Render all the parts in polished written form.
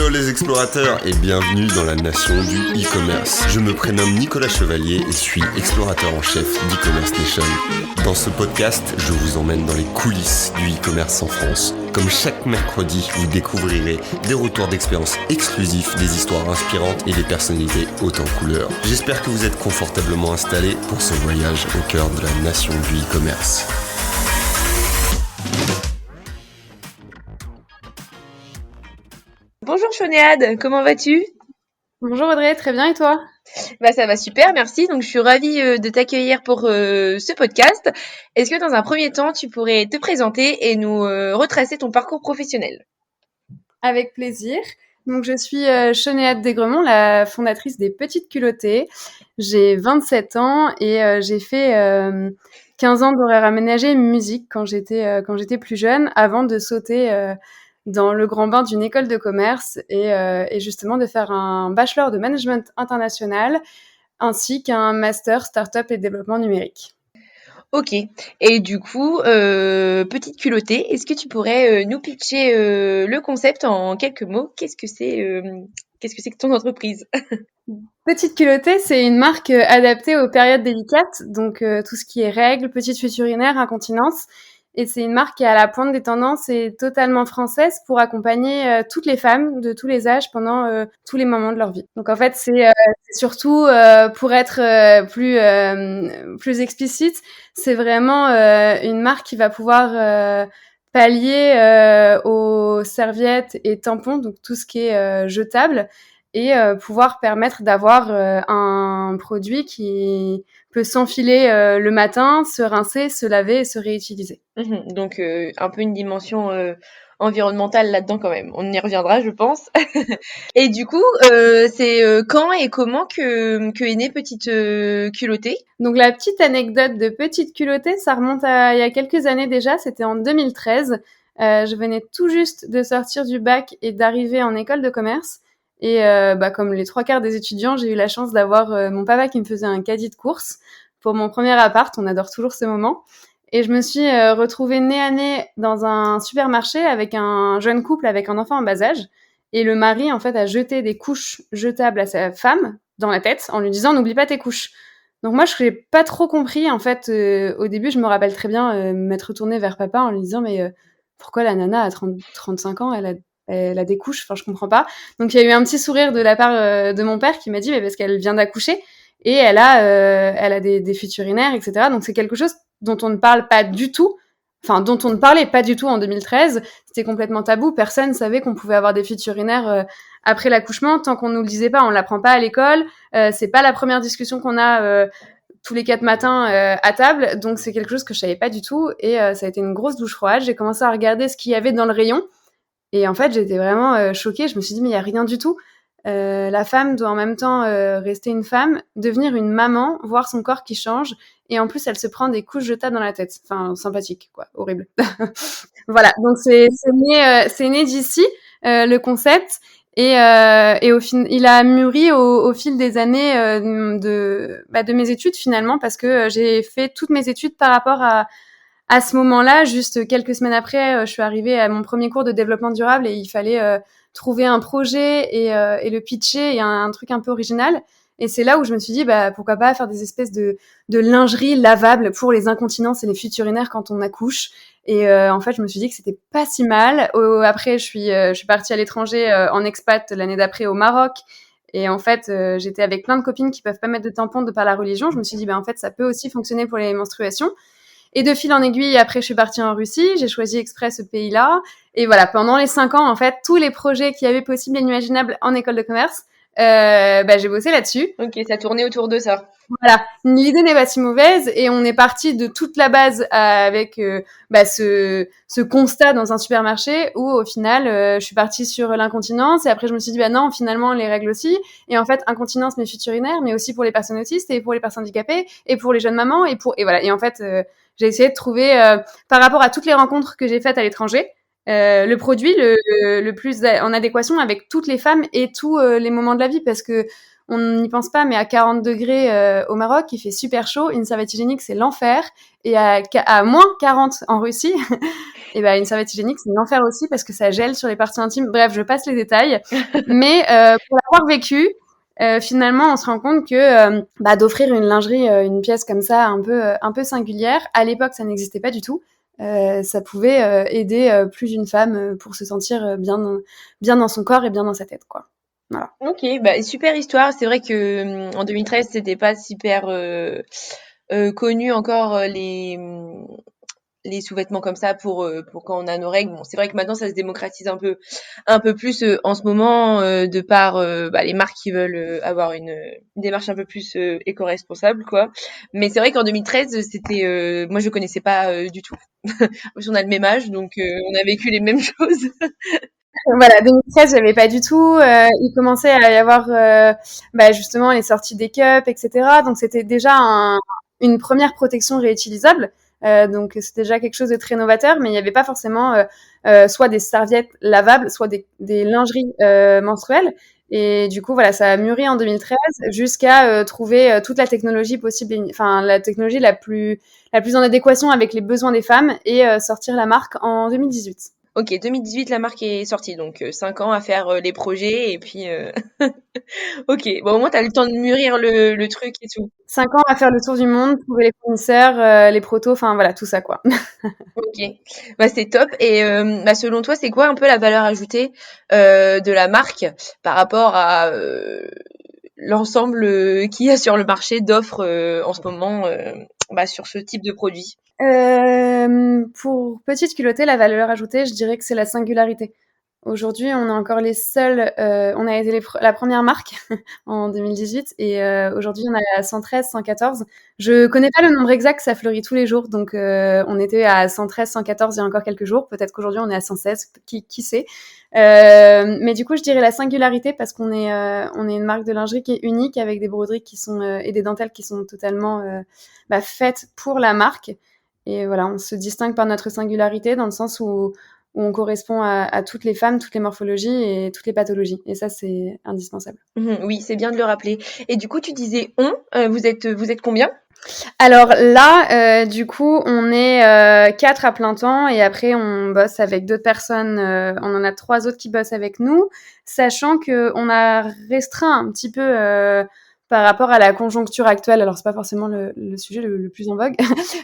Hello les explorateurs et bienvenue dans la nation du e-commerce. Je me prénomme Nicolas Chevalier et suis explorateur en chef d'e-commerce nation. Dans ce podcast, je vous emmène dans les coulisses du e-commerce en France. Comme chaque mercredi, vous découvrirez des retours d'expérience exclusifs, des histoires inspirantes et des personnalités hautes en couleurs. J'espère que vous êtes confortablement installés pour ce voyage au cœur de la nation du e-commerce. Bonjour Chonéade, comment vas-tu? Bonjour Audrey, très bien et toi? Ça va super, merci. Donc je suis ravie de t'accueillir pour ce podcast. Est-ce que dans un premier temps, tu pourrais te présenter et nous retracer ton parcours professionnel? Avec plaisir. Donc je suis Chonéade Desgremont, la fondatrice des Petites Culottées. J'ai 27 ans et j'ai fait 15 ans d'horaires aménagés musique quand j'étais plus jeune, avant de sauter dans le grand bain d'une école de commerce et justement de faire un bachelor de management international ainsi qu'un master start-up et développement numérique. Ok. Et du coup, petite culottée, est-ce que tu pourrais nous pitcher le concept en quelques mots? Qu'est-ce que c'est que ton entreprise? Petite Culottée, c'est une marque adaptée aux périodes délicates, donc tout ce qui est règles, petites fuites urinaires, incontinence. Et c'est une marque qui est à la pointe des tendances et totalement française pour accompagner toutes les femmes de tous les âges pendant tous les moments de leur vie. Donc en fait, c'est surtout pour être plus explicite, c'est vraiment une marque qui va pouvoir pallier aux serviettes et tampons, donc tout ce qui est jetable, et pouvoir permettre d'avoir un produit qui peut s'enfiler le matin, se rincer, se laver et se réutiliser. Donc un peu une dimension environnementale là-dedans quand même. On y reviendra, je pense. Et du coup, c'est quand et comment que est née Petite Culottée? Donc la petite anecdote de Petite Culottée, ça remonte à il y a quelques années déjà, c'était en 2013. Je venais tout juste de sortir du bac et d'arriver en école de commerce. Et comme les 3/4 des étudiants, j'ai eu la chance d'avoir mon papa qui me faisait un caddie de course pour mon premier appart. On adore toujours ce moment. Et je me suis retrouvée nez à nez dans un supermarché avec un jeune couple avec un enfant en bas âge. Et le mari, en fait, a jeté des couches jetables à sa femme dans la tête en lui disant « N'oublie pas tes couches ». Donc moi, je n'ai pas trop compris. En fait, au début, je me rappelle très bien m'être tournée vers papa en lui disant « Mais pourquoi la nana à 35 ans, elle a des couches, enfin je comprends pas. » Donc il y a eu un petit sourire de la part de mon père qui m'a dit mais parce qu'elle vient d'accoucher et elle a des fuites urinaires, etc. Donc c'est quelque chose dont on ne parle pas du tout, enfin dont on ne parlait pas du tout en 2013. C'était complètement tabou. Personne savait qu'on pouvait avoir des fuites urinaires après l'accouchement. Tant qu'on nous le disait pas, on l'apprend pas à l'école. C'est pas la première discussion qu'on a tous les 4 matins à table. Donc c'est quelque chose que je savais pas du tout et ça a été une grosse douche froide. J'ai commencé à regarder ce qu'il y avait dans le rayon. Et en fait, j'étais vraiment choquée. Je me suis dit, mais il n'y a rien du tout. La femme doit en même temps rester une femme, devenir une maman, voir son corps qui change. Et en plus, elle se prend des couches jetables dans la tête. Enfin, sympathique, quoi. Horrible. Voilà. Donc, c'est né d'ici, le concept. Et il a mûri au fil des années de mes études, finalement, parce que j'ai fait toutes mes études par rapport à ce moment-là, juste quelques semaines après, je suis arrivée à mon premier cours de développement durable et il fallait trouver un projet et le pitcher et un truc un peu original. Et c'est là où je me suis dit, pourquoi pas faire des espèces de lingerie lavable pour les incontinences et les fuites urinaires quand on accouche. Et en fait, je me suis dit que c'était pas si mal. Après, je suis partie à l'étranger en expat l'année d'après au Maroc. Et en fait, j'étais avec plein de copines qui peuvent pas mettre de tampons de par la religion. Je me suis dit, en fait, ça peut aussi fonctionner pour les menstruations. Et de fil en aiguille, après, je suis partie en Russie. J'ai choisi exprès ce pays-là. Et voilà, pendant les 5 ans, en fait, tous les projets qui avaient possible et inimaginables en école de commerce, j'ai bossé là-dessus. Ok, ça tournait autour de ça. Voilà, l'idée n'est pas si mauvaise et on est parti de toute la base avec ce constat dans un supermarché où au final, je suis partie sur l'incontinence et après je me suis dit non, finalement les règles aussi. Et en fait, incontinence mais fuites urinaires, mais aussi pour les personnes autistes et pour les personnes handicapées et pour les jeunes mamans et voilà. Et en fait, j'ai essayé de trouver par rapport à toutes les rencontres que j'ai faites à l'étranger, le produit le plus en adéquation avec toutes les femmes et tous les moments de la vie parce que on n'y pense pas, mais à 40 degrés au Maroc, il fait super chaud. Une serviette hygiénique, c'est l'enfer. Et à moins 40 en Russie, Et ben une serviette hygiénique, c'est l'enfer aussi parce que ça gèle sur les parties intimes. Bref, je passe les détails. Mais pour l'avoir vécu, finalement, on se rend compte que d'offrir une lingerie, une pièce comme ça, un peu singulière, à l'époque, ça n'existait pas du tout. Ça pouvait aider plus d'une femme pour se sentir bien dans son corps et bien dans sa tête, quoi. Voilà. Ok, bah super histoire. C'est vrai que en 2013, c'était pas super connu encore les sous-vêtements comme ça pour quand on a nos règles. Bon, c'est vrai que maintenant ça se démocratise un peu plus en ce moment de par les marques qui veulent avoir une démarche un peu plus éco-responsable quoi. Mais c'est vrai qu'en 2013, c'était moi je connaissais pas du tout. Parce qu'on a le même âge donc on a vécu les mêmes choses. Voilà, 2013, j'avais pas du tout. Il commençait à y avoir justement les sorties des cups, etc. Donc c'était déjà une première protection réutilisable. Donc c'est déjà quelque chose de très novateur, mais il n'y avait pas forcément soit des serviettes lavables, soit des lingeries menstruelles. Et du coup, voilà, ça a mûri en 2013 jusqu'à trouver toute la technologie possible, enfin la technologie la plus en adéquation avec les besoins des femmes et sortir la marque en 2018. Ok, 2018, la marque est sortie, donc 5 ans à faire les projets et puis ok. Bon, au moins t'as eu le temps de mûrir le truc et tout. 5 ans à faire le tour du monde, trouver les fournisseurs, les protos, enfin voilà, tout ça quoi. Ok, bah c'est top. Et selon toi, c'est quoi un peu la valeur ajoutée de la marque par rapport à l'ensemble qu'il y a sur le marché d'offres en ce moment sur ce type de produit? Pour Petite Culottée, la valeur ajoutée, je dirais que c'est la singularité. Aujourd'hui, on est encore les seuls, on a été la première marque en 2018 et aujourd'hui, on est à 113, 114. Je connais pas le nombre exact, ça fleurit tous les jours, donc on était à 113, 114 il y a encore quelques jours. Peut-être qu'aujourd'hui, on est à 116, qui sait. Mais du coup, je dirais la singularité parce qu'on est une marque de lingerie qui est unique avec des broderies qui sont et des dentelles qui sont totalement faites pour la marque. Et voilà, on se distingue par notre singularité dans le sens où on correspond à toutes les femmes, toutes les morphologies et toutes les pathologies. Et ça, c'est indispensable. Oui, c'est bien de le rappeler. Et du coup, tu disais vous êtes combien? Alors là, du coup, on est 4 à plein temps et après, on bosse avec d'autres personnes. On en a 3 autres qui bossent avec nous, sachant qu'on a restreint un petit peu par rapport à la conjoncture actuelle. Alors, c'est pas forcément le sujet le plus en vogue,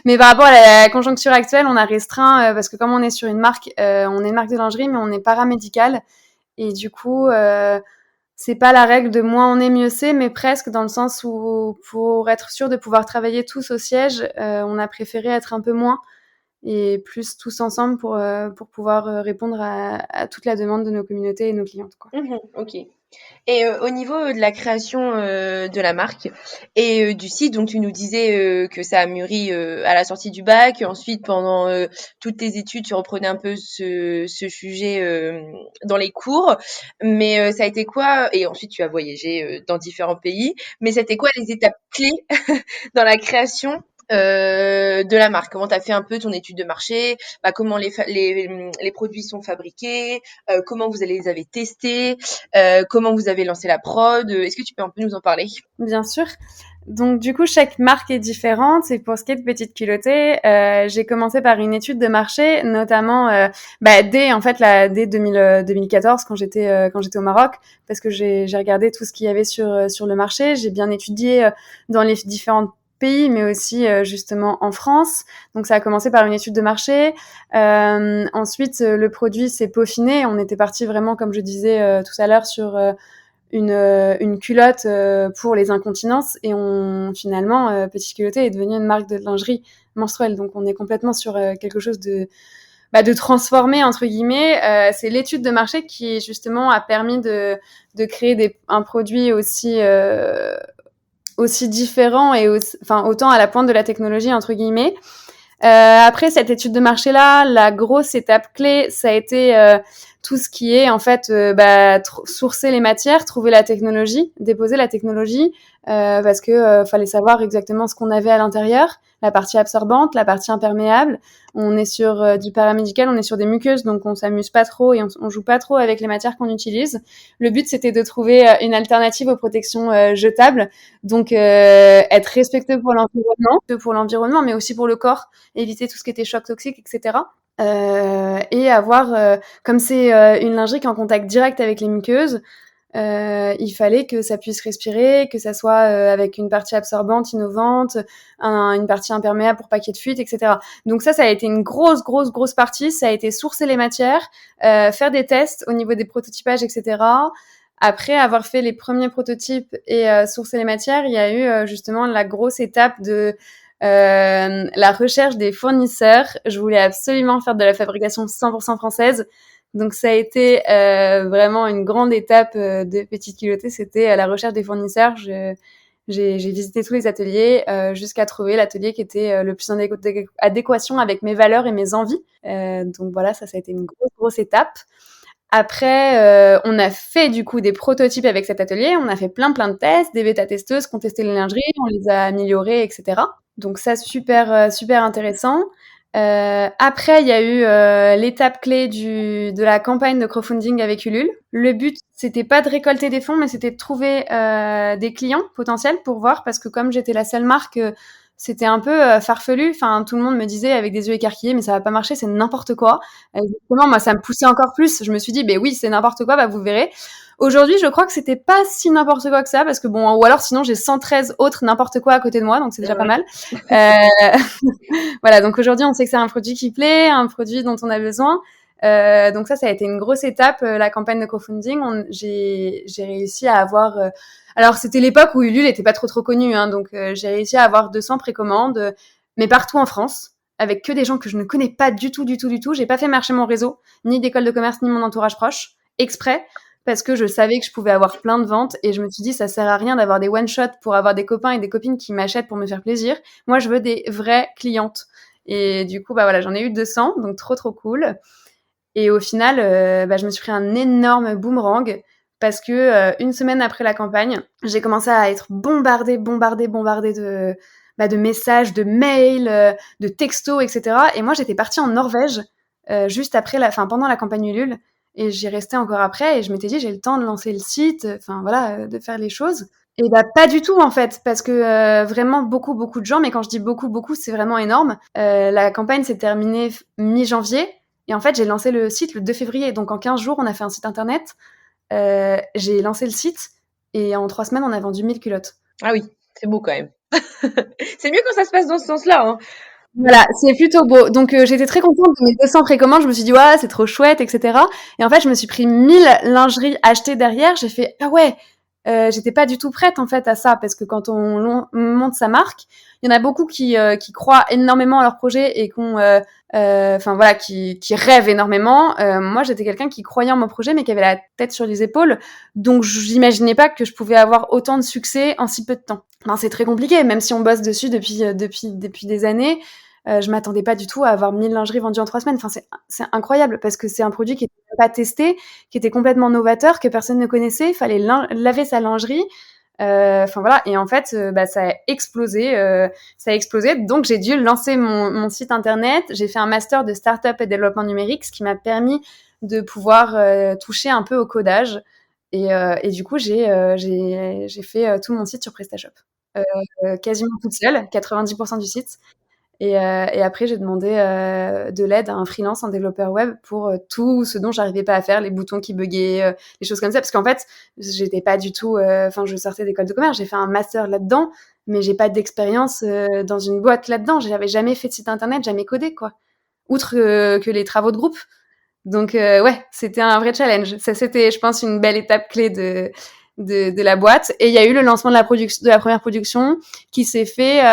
mais par rapport à la conjoncture actuelle, on a restreint parce que comme on est sur une marque, on est une marque de lingerie, mais on est paramédical. Et du coup, c'est pas la règle de moins on est, mieux c'est, mais presque dans le sens où pour être sûr de pouvoir travailler tous au siège, on a préféré être un peu moins et plus tous ensemble pour pouvoir répondre à toute la demande de nos communautés et nos clientes, quoi. Ok. Et au niveau de la création de la marque et du site, donc tu nous disais que ça a mûri à la sortie du bac. Ensuite, pendant toutes tes études, tu reprenais un peu ce sujet dans les cours. Mais ça a été quoi? Et ensuite, tu as voyagé dans différents pays. Mais c'était quoi les étapes clés dans la création de la marque? Comment tu as fait un peu ton étude de marché? Comment les produits sont fabriqués? Comment vous les avez testés? Comment vous avez lancé la prod? Est-ce que tu peux un peu nous en parler? Bien sûr. Donc du coup, chaque marque est différente. Et pour ce qui est de Petite Culottée, j'ai commencé par une étude de marché, notamment dès 2014 quand j'étais au Maroc, parce que j'ai regardé tout ce qu'il y avait sur le marché. J'ai bien étudié dans les différents pays, mais aussi justement en France. Donc ça a commencé par une étude de marché. Ensuite, le produit s'est peaufiné. On était parti vraiment, comme je disais tout à l'heure, sur une culotte pour les incontinences et finalement Petite Culottée est devenue une marque de lingerie menstruelle, donc on est complètement sur quelque chose de transformé entre guillemets. C'est l'étude de marché qui justement a permis de créer un produit aussi différent et autant à la pointe de la technologie entre guillemets. Après cette étude de marché là, la grosse étape clé, ça a été tout ce qui est en fait sourcer les matières, trouver la technologie, déposer la technologie, parce que fallait savoir exactement ce qu'on avait à l'intérieur, la partie absorbante, la partie imperméable. On est sur du paramédical, on est sur des muqueuses, donc on s'amuse pas trop et on joue pas trop avec les matières qu'on utilise. Le but c'était de trouver une alternative aux protections jetables, donc être respectueux pour l'environnement, mais aussi pour le corps, éviter tout ce qui était choc toxique, etc. et avoir, comme c'est une lingerie qui est en contact direct avec les muqueuses, il fallait que ça puisse respirer, que ça soit avec une partie absorbante, innovante, une partie imperméable pour pas qu'il y ait de fuite, etc. Donc ça a été une grosse partie. Ça a été sourcer les matières, faire des tests au niveau des prototypages, etc. Après avoir fait les premiers prototypes et sourcer les matières, il y a eu justement la grosse étape de la recherche des fournisseurs. Je voulais absolument faire de la fabrication 100% française. Donc ça a été vraiment une grande étape de Petite Culottée, c'était la recherche des fournisseurs. J'ai visité tous les ateliers jusqu'à trouver l'atelier qui était le plus en adéquation avec mes valeurs et mes envies. Donc voilà, ça a été une grosse étape. Après, on a fait du coup des prototypes avec cet atelier, on a fait plein de tests, des bêta-testeuses qui ont testé les lingeries, on les a améliorées, etc. Donc ça, super intéressant. Après, il y a eu l'étape clé de la campagne de crowdfunding avec Ulule. Le but, c'était pas de récolter des fonds, mais c'était de trouver des clients potentiels pour voir, parce que comme j'étais la seule marque, c'était un peu farfelu. Enfin, tout le monde me disait avec des yeux écarquillés, mais ça va pas marcher, c'est n'importe quoi. Justement, moi, ça me poussait encore plus. Je me suis dit, ben oui, c'est n'importe quoi, bah vous verrez. Aujourd'hui, je crois que c'était pas si n'importe quoi que ça, parce que bon, ou alors sinon j'ai 113 autres n'importe quoi à côté de moi, donc c'est déjà pas mal. Voilà, donc aujourd'hui, on sait que c'est un produit qui plaît, un produit dont on a besoin. Donc ça a été une grosse étape, la campagne de crowdfunding. J'ai réussi à avoir... alors, c'était l'époque où Ulule n'était pas trop connu, hein, donc j'ai réussi à avoir 200 précommandes, mais partout en France, avec que des gens que je ne connais pas du tout. J'ai pas fait marcher mon réseau, ni d'école de commerce, ni mon entourage proche, exprès, parce que je savais que je pouvais avoir plein de ventes, et je me suis dit, ça sert à rien d'avoir des one-shots pour avoir des copains et des copines qui m'achètent pour me faire plaisir. Moi, je veux des vraies clientes. Et du coup, bah voilà, j'en ai eu 200, donc trop cool. Et au final, je me suis pris un énorme boomerang, parce que une semaine après la campagne, j'ai commencé à être bombardée de messages, de mails, de textos, etc. Et moi, j'étais partie en Norvège juste après pendant la campagne Ulule, et j'y restais encore après, et je m'étais dit, j'ai le temps de lancer le site, de faire les choses. Et bah pas du tout en fait, parce que vraiment beaucoup de gens, mais quand je dis beaucoup, c'est vraiment énorme. La campagne s'est terminée mi-janvier, et en fait j'ai lancé le site le 2 février, donc en 15 jours on a fait un site internet. J'ai lancé le site, et en 3 semaines on a vendu 1000 culottes. Ah oui, c'est beau quand même. C'est mieux quand ça se passe dans ce sens-là, hein. Voilà, c'est plutôt beau. Donc j'étais très contente de mes 200 précommandes, je me suis dit ouais, c'est trop chouette, etc. Et en fait je me suis pris 1000 lingeries achetées derrière. J'ai fait ah ouais, j'étais pas du tout prête en fait à ça, parce que quand on monte sa marque, il y en a beaucoup qui croient énormément à leur projet et qui rêvent énormément. Moi, j'étais quelqu'un qui croyait en mon projet, mais qui avait la tête sur les épaules, donc j'imaginais pas que je pouvais avoir autant de succès en si peu de temps. Enfin, c'est très compliqué, même si on bosse dessus depuis des années. Je m'attendais pas du tout à avoir 1000 lingeries vendues en 3 semaines. Enfin, c'est incroyable, parce que c'est un produit qui était pas testé, qui était complètement novateur, que personne ne connaissait. Il fallait laver sa lingerie. Et en fait, ça a explosé. Donc, j'ai dû lancer mon site internet. J'ai fait un master de start-up et développement numérique, ce qui m'a permis de pouvoir toucher un peu au codage. Et du coup, j'ai fait tout mon site sur PrestaShop. Quasiment toute seule, 90% du site. Et après, j'ai demandé de l'aide à un freelance, un développeur web, pour tout ce dont j'arrivais pas à faire, les boutons qui buguaient, les choses comme ça. Parce qu'en fait, j'étais pas du tout... je sortais d'école de commerce, j'ai fait un master là-dedans, mais j'ai pas d'expérience dans une boîte là-dedans. J'avais jamais fait de site internet, jamais codé, quoi. Outre que les travaux de groupe. Donc, ouais, c'était un vrai challenge. Ça, c'était, je pense, une belle étape clé de la boîte. Et il y a eu le lancement de la première production, qui s'est fait...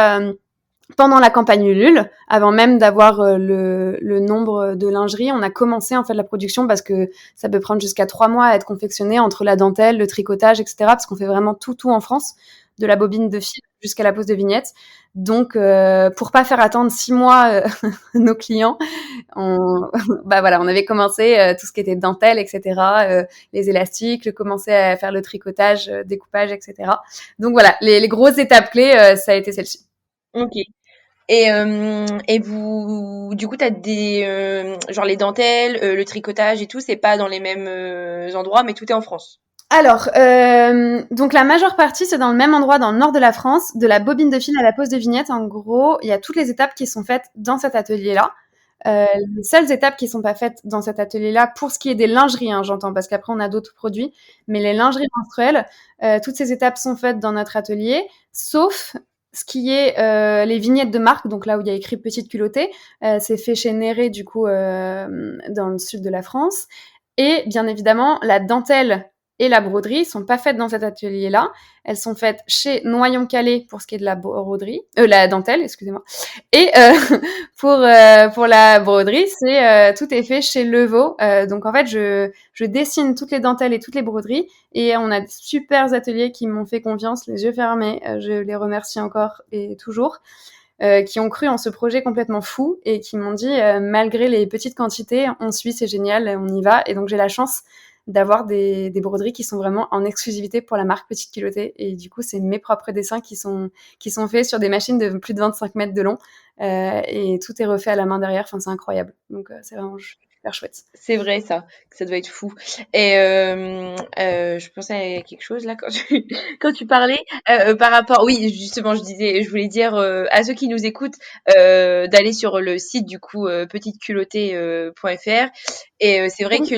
pendant la campagne Ulule, avant même d'avoir le nombre de lingeries, on a commencé en fait la production, parce que ça peut prendre jusqu'à 3 mois à être confectionné, entre la dentelle, le tricotage, etc. Parce qu'on fait vraiment tout en France, de la bobine de fil jusqu'à la pose de vignette. Donc, pour pas faire attendre 6 mois nos clients, on avait commencé tout ce qui était dentelle, etc. Les élastiques, commencé à faire le tricotage, découpage, etc. Donc voilà, les grosses étapes clés, ça a été celle-ci. Ok. Et vous, du coup, t'as des genre les dentelles, le tricotage et tout, c'est pas dans les mêmes endroits, mais tout est en France. Alors, donc la majeure partie, c'est dans le même endroit, dans le nord de la France, de la bobine de fil à la pose de vignette. En gros, il y a toutes les étapes qui sont faites dans cet atelier-là. Les seules étapes qui sont pas faites dans cet atelier-là, pour ce qui est des lingeries, hein, j'entends, parce qu'après on a d'autres produits, mais les lingeries menstruelles, toutes ces étapes sont faites dans notre atelier, sauf ce qui est les vignettes de marque, donc là où il y a écrit petite culottée, c'est fait chez Néré, du coup, dans le sud de la France. Et bien évidemment, la dentelle et la broderie sont pas faites dans cet atelier-là. Elles sont faites chez Noyon-Calais pour ce qui est de la broderie, la dentelle, excusez-moi. Et pour la broderie, tout est fait chez Levaux. Donc en fait, je dessine toutes les dentelles et toutes les broderies, et on a des super ateliers qui m'ont fait confiance, les yeux fermés. Je les remercie encore et toujours. Qui ont cru en ce projet complètement fou et qui m'ont dit, malgré les petites quantités, on suit, c'est génial, on y va. Et donc j'ai la chance d'avoir des broderies qui sont vraiment en exclusivité pour la marque Petite Culottée. Et du coup, c'est mes propres dessins qui sont faits sur des machines de plus de 25 mètres de long. Et tout est refait à la main derrière. Enfin, c'est incroyable. Donc, c'est vraiment super chouette. C'est vrai, ça, que ça doit être fou. Et je pensais à quelque chose là quand tu parlais par rapport. Oui, justement, je voulais dire à ceux qui nous écoutent d'aller sur le site du coup petiteculottée.fr. Et c'est vrai que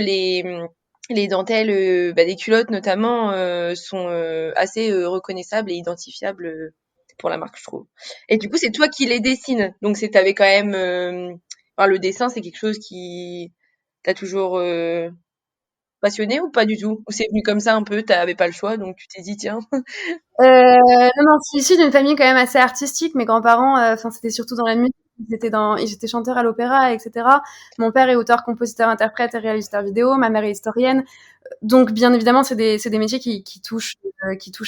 les dentelles, des culottes notamment, sont assez reconnaissables et identifiables pour la marque, je trouve. Et du coup, c'est toi qui les dessines. Donc, t'avais quand même. Le dessin, c'est quelque chose qui t'a toujours passionné ou pas du tout? Ou c'est venu comme ça un peu, t'avais pas le choix, donc tu t'es dit tiens. Non, je suis issue d'une famille quand même assez artistique. Mes grands-parents, c'était surtout dans la musique. Ils étaient chanteurs à l'opéra, etc. Mon père est auteur, compositeur, interprète et réalisateur vidéo. Ma mère est historienne. Donc, bien évidemment, c'est des métiers qui touchent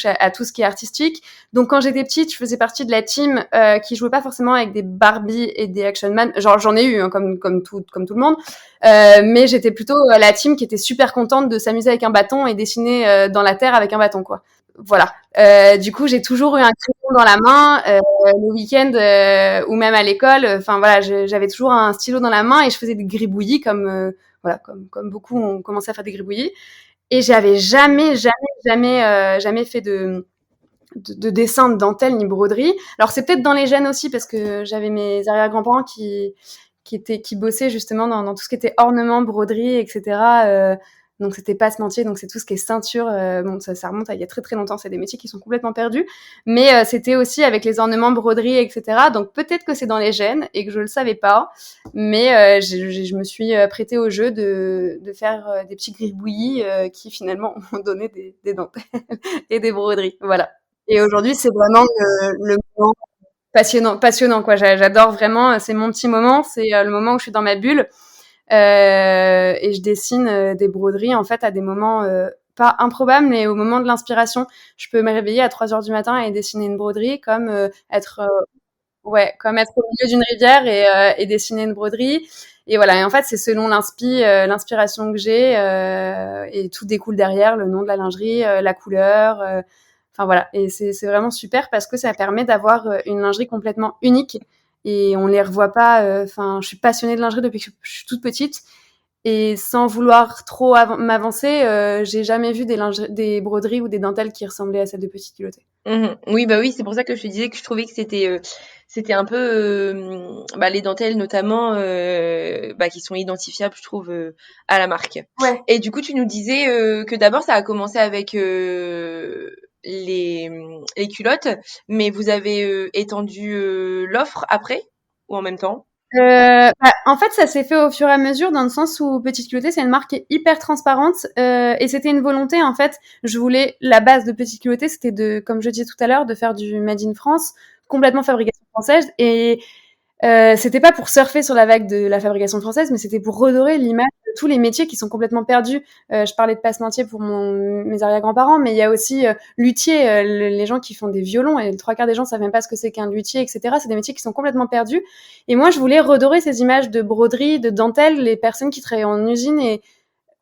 à tout ce qui est artistique. Donc, quand j'étais petite, je faisais partie de la team qui jouait pas forcément avec des Barbie et des Action Man. Genre, j'en ai eu, hein, comme tout le monde. Mais j'étais plutôt la team qui était super contente de s'amuser avec un bâton et dessiner dans la terre avec un bâton, quoi. Voilà. Du coup, j'ai toujours eu un crayon dans la main le week-end ou même à l'école. Enfin voilà, j'avais toujours un stylo dans la main et je faisais des gribouillis comme beaucoup ont commencé à faire des gribouillis. Et j'avais jamais fait de dessin de dentelle ni broderie. Alors c'est peut-être dans les gènes aussi parce que j'avais mes arrière-grands-parents qui bossaient justement dans tout ce qui était ornement, broderie, etc. Donc c'était passementier, donc c'est tout ce qui est ceinture. Bon, ça remonte à il y a très très longtemps. C'est des métiers qui sont complètement perdus. Mais c'était aussi avec les ornements, broderie, etc. Donc peut-être que c'est dans les gènes et que je le savais pas. Mais je me suis prêtée au jeu de faire des petits gribouillis qui finalement ont donné des dentelles et des broderies. Voilà. Et aujourd'hui, c'est vraiment le moment passionnant quoi. J'adore vraiment. C'est mon petit moment. C'est le moment où je suis dans ma bulle. Et je dessine des broderies en fait à des moments pas improbables, mais au moment de l'inspiration. Je peux me réveiller à 3 heures du matin et dessiner une broderie, comme être au milieu d'une rivière et dessiner une broderie. Et voilà. Et en fait, c'est selon l'inspiration que j'ai et tout découle derrière, le nom de la lingerie, la couleur. Enfin voilà. Et c'est vraiment super parce que ça permet d'avoir une lingerie complètement unique. Et on les revoit pas. Je suis passionnée de lingerie depuis que je suis toute petite. Et sans vouloir trop m'avancer, j'ai jamais vu des broderies ou des dentelles qui ressemblaient à celles de Petite Culottée. Oui, oui, c'est pour ça que je te disais que je trouvais que c'était un peu les dentelles notamment qui sont identifiables, je trouve, à la marque. Ouais. Et du coup, tu nous disais que d'abord ça a commencé avec les culottes, mais vous avez étendu l'offre après ou en même temps? En fait, ça s'est fait au fur et à mesure dans le sens où Petite Culottée, c'est une marque qui est hyper transparente et c'était une volonté en fait. Je voulais la base de Petite Culottée, c'était comme je disais tout à l'heure, de faire du made in France, complètement fabrication française et c'était pas pour surfer sur la vague de la fabrication française, mais c'était pour redorer l'image de tous les métiers qui sont complètement perdus. Je parlais de passementier pour mes arrière-grands-parents, mais il y a aussi luthier, les gens qui font des violons, et 3/4 des gens savent même pas ce que c'est qu'un luthier, etc. C'est des métiers qui sont complètement perdus. Et moi, je voulais redorer ces images de broderie, de dentelle, les personnes qui travaillent en usine et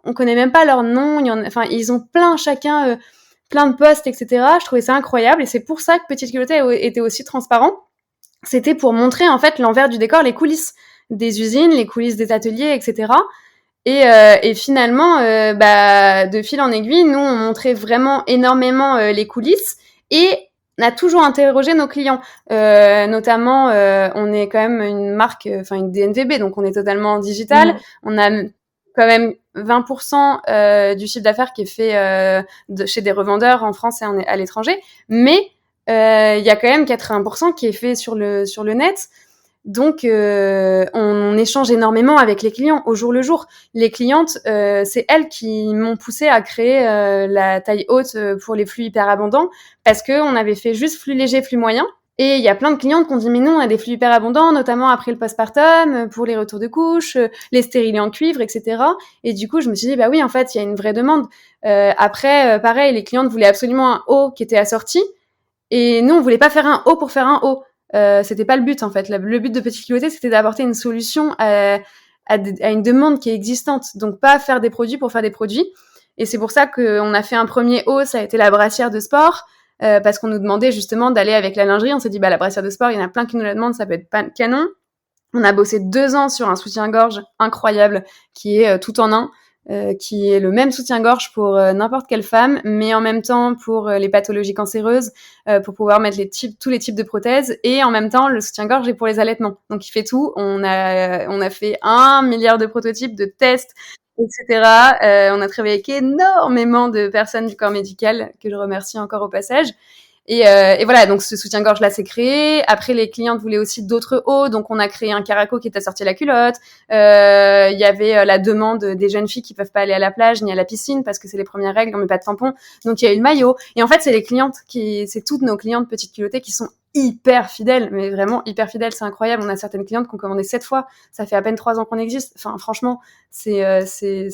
on connaît même pas leur nom. Ils ont chacun plein de postes, etc. Je trouvais ça incroyable et c'est pour ça que Petite Culottée était aussi transparent. C'était pour montrer en fait l'envers du décor, les coulisses des usines, les coulisses des ateliers, etc. Et finalement, de fil en aiguille, nous on montrait vraiment énormément les coulisses et a toujours interrogé nos clients, notamment on est quand même une marque, une DNVB, donc on est totalement digital. On a quand même 20% du chiffre d'affaires qui est fait chez des revendeurs en France et à l'étranger, mais il y a quand même 80% qui est fait sur le net. Donc, on échange énormément avec les clients au jour le jour. Les clientes, c'est elles qui m'ont poussé à créer la taille haute pour les flux hyper abondants, parce que on avait fait juste flux léger, flux moyen. Et il y a plein de clientes qui ont dit mais non, on a des flux hyper abondants, notamment après le postpartum, pour les retours de couche, les stérilés en cuivre, etc. Et du coup, je me suis dit bah oui, en fait, il y a une vraie demande. Après, pareil, les clientes voulaient absolument un haut qui était assorti, et nous, on voulait pas faire un haut pour faire un haut. C'était pas le but en fait. Le but de Petite Culotté, c'était d'apporter une solution à une demande qui est existante. Donc pas faire des produits pour faire des produits. Et c'est pour ça qu'on a fait un premier haut, ça a été la brassière de sport, parce qu'on nous demandait justement d'aller avec la lingerie. On s'est dit bah la brassière de sport, il y en a plein qui nous la demandent, ça peut être canon. On a bossé 2 ans sur un soutien-gorge incroyable qui est tout en un. Qui est le même soutien-gorge pour n'importe quelle femme, mais en même temps pour les pathologies cancéreuses, pour pouvoir mettre tous les types de prothèses, et en même temps le soutien-gorge est pour les allaitements. Donc il fait tout. On a fait 1 milliard de prototypes, de tests, etc. On a travaillé avec énormément de personnes du corps médical, que je remercie encore au passage. Et voilà, donc ce soutien-gorge-là s'est créé. Après, les clientes voulaient aussi d'autres hauts, donc on a créé un caraco qui est assorti à la culotte. Il y avait la demande des jeunes filles qui peuvent pas aller à la plage ni à la piscine parce que c'est les premières règles, on met pas de tampon. Donc il y a eu le maillot. Et en fait, c'est toutes nos clientes petites culottées qui sont hyper fidèles, mais vraiment hyper fidèles, c'est incroyable. On a certaines clientes qui ont commandé 7 fois. Ça fait à peine 3 ans qu'on existe. Enfin, franchement, c'est